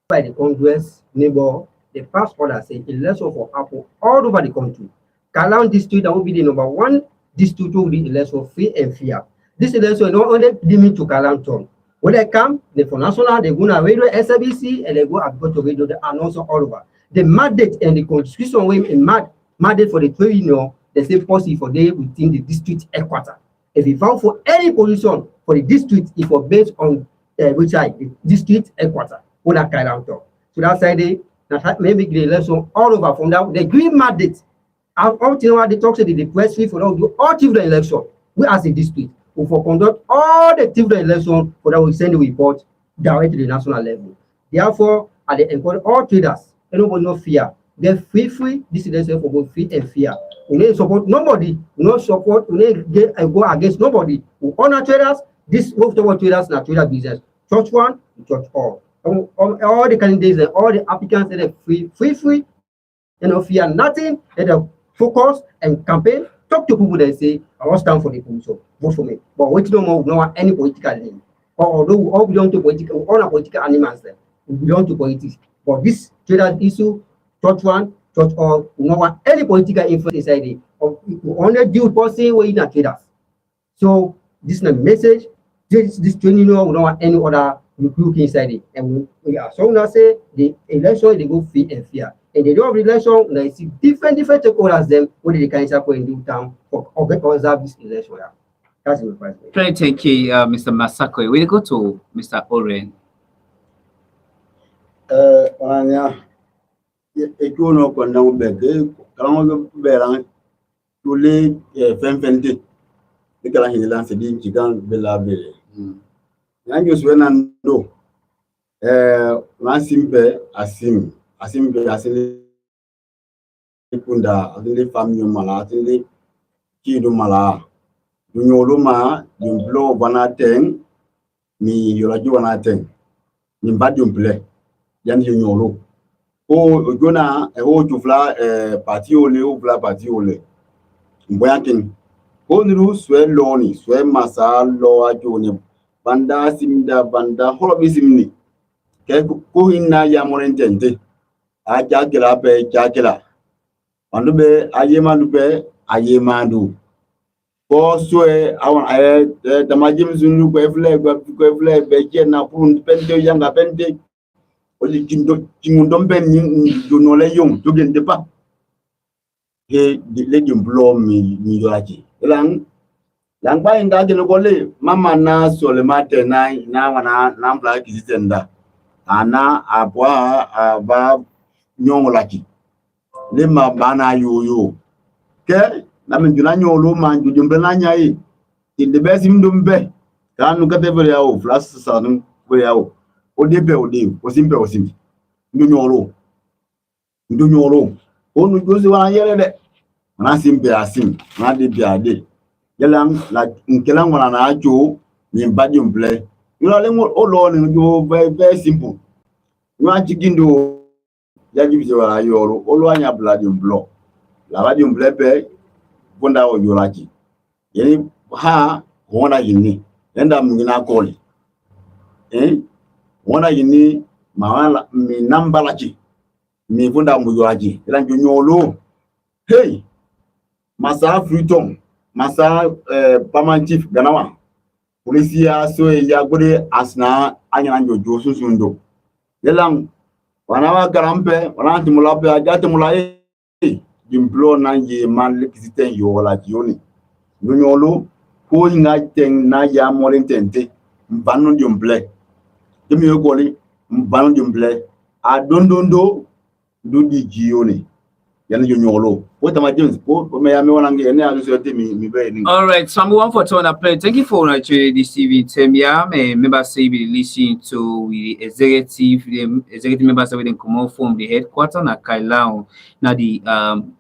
by the Congress neighbor. The past order say election for Apple all over the country. Kalang district that will be the number 1 district will be election free and fair. This election not only limit to Kalang town. When they come, they for national, they go to radio SABC and they go to radio and also all over. The mandate and the constitution way in mandate for the trade union, they say policy for they within the district headquarters. If you found for any position for the district, if for based on which side the district headquarters, what that Kalang town. So that's why they maybe the election all over from that they give mandate. All they talk to the press free for do all Chiefdom election. We as a district we for conduct all the Chiefdom election for that we send the report direct to the national level. Therefore, at the encourage all traders, anybody no fear. They free this election for both free and fair. We need support nobody, we not support, we need go against nobody. We honor traders, this most of our traders na trader business. Church one, church all. All the candidates and all the applicants that are free, fear nothing, let them focus and campaign. Talk to people that say, I want to stand for the people, so vote for me. But wait no more, we don't want any political name. Although we all belong to political, all are political animals there. We belong to politics. But this trader issue, church one, church all, we don't want any political influence inside it. We only deal with person who are traders. So this is the message. This training, we don't want any other group inside it. And we are so now say the election they go free and fair. And they don't have election, they see different stakeholders them what they can say in do town for observe this election. That's the first thing. Thank you, Mr. Masako. We go to Mr. Oren. Orania, ekuno kwenda ubeke, kalango belang, tuli femfente, ikala hila sedi chikan bela bele. Nanjo suena ndo, nasimbe asim asili kunda asili famille mala asili kidu mala dunyolo ma dimblo bana teng mi yolaju bana teng ni mbadi umple yani nyolo o jona o tufla parti ole o bla parti ole mboyakin ko niru swe loni swe masa lo ajone banda simda banda holobi simni ke ko hinna ya morentente a jakela be jakela andu be ayemandu ko soe awon ay damajim zunu ko efle be jena pun pente yanga pente oli jindo ben ni do le yong to gen de pa he le dimblo mi yoaji lang ba inda de ko le mama na sole mate na wana na mbla kizitenda ana abwa aba nyongo laki le ma bana yoyo ke na menduna nyolo manju jumbe na nyai inde besim dumbe kanu kate bere yawo flas sanu bere yawo ode osimbe ndu nyolo onu jozi wa yele de na simbe asim na de biade yelang la nkelang wana na ajo ni mbadi umble yo le mo olo ni jo be simple nwa jigindo yaji bisewa yoro olwanya bladium block la radium blepe bonda o yolaji yeni ha wona yini enda mungina koli wona yini mawala mi nambalaji mi bonda mu yolaji ela nyolo hey masa freedom masa pamantif ganawa polisia so ya gode asna anya njojo sunsundo yelang wanawa garampe wana timulape ajate mulaye dimblo na ye man lekiziten yo wala jioni nyolo ko nga teng na ya molentente mbanu diomble demi yogoli mbanu diomble a dondondo dudi jioni yana nyolo what am I doing ko me ya me wana nge ne alu so mi be ni. All right, so I'm one for turn up. Thank you for joining this TV. Temia, member say we listen to the executive members that we come out from the headquarters na Kailao na the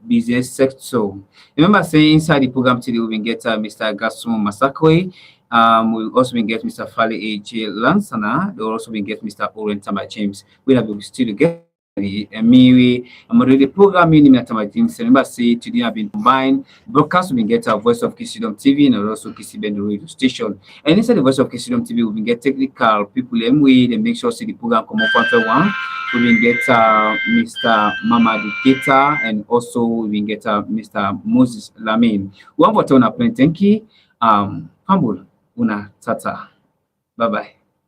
business sector. Remember say inside the program today we will get Mr. Gaston Masakwe. We'll also get Mr. Fale AJ Lansana. We'll also get Mr. Oren Tamba James. We'll have still together. I'm already programming in Matamatin. Remember, say today have been combined broadcast. We get our Voice of Kissidom TV and also Kissi radio station. And inside the Voice of Kissidom TV, we get technical people. They make sure see the program come up for one. We will get Mr. Mamadou Keita and also we will get Mr. Moses Lamin. One for turn up. Thank you. Humble una tata. Bye bye.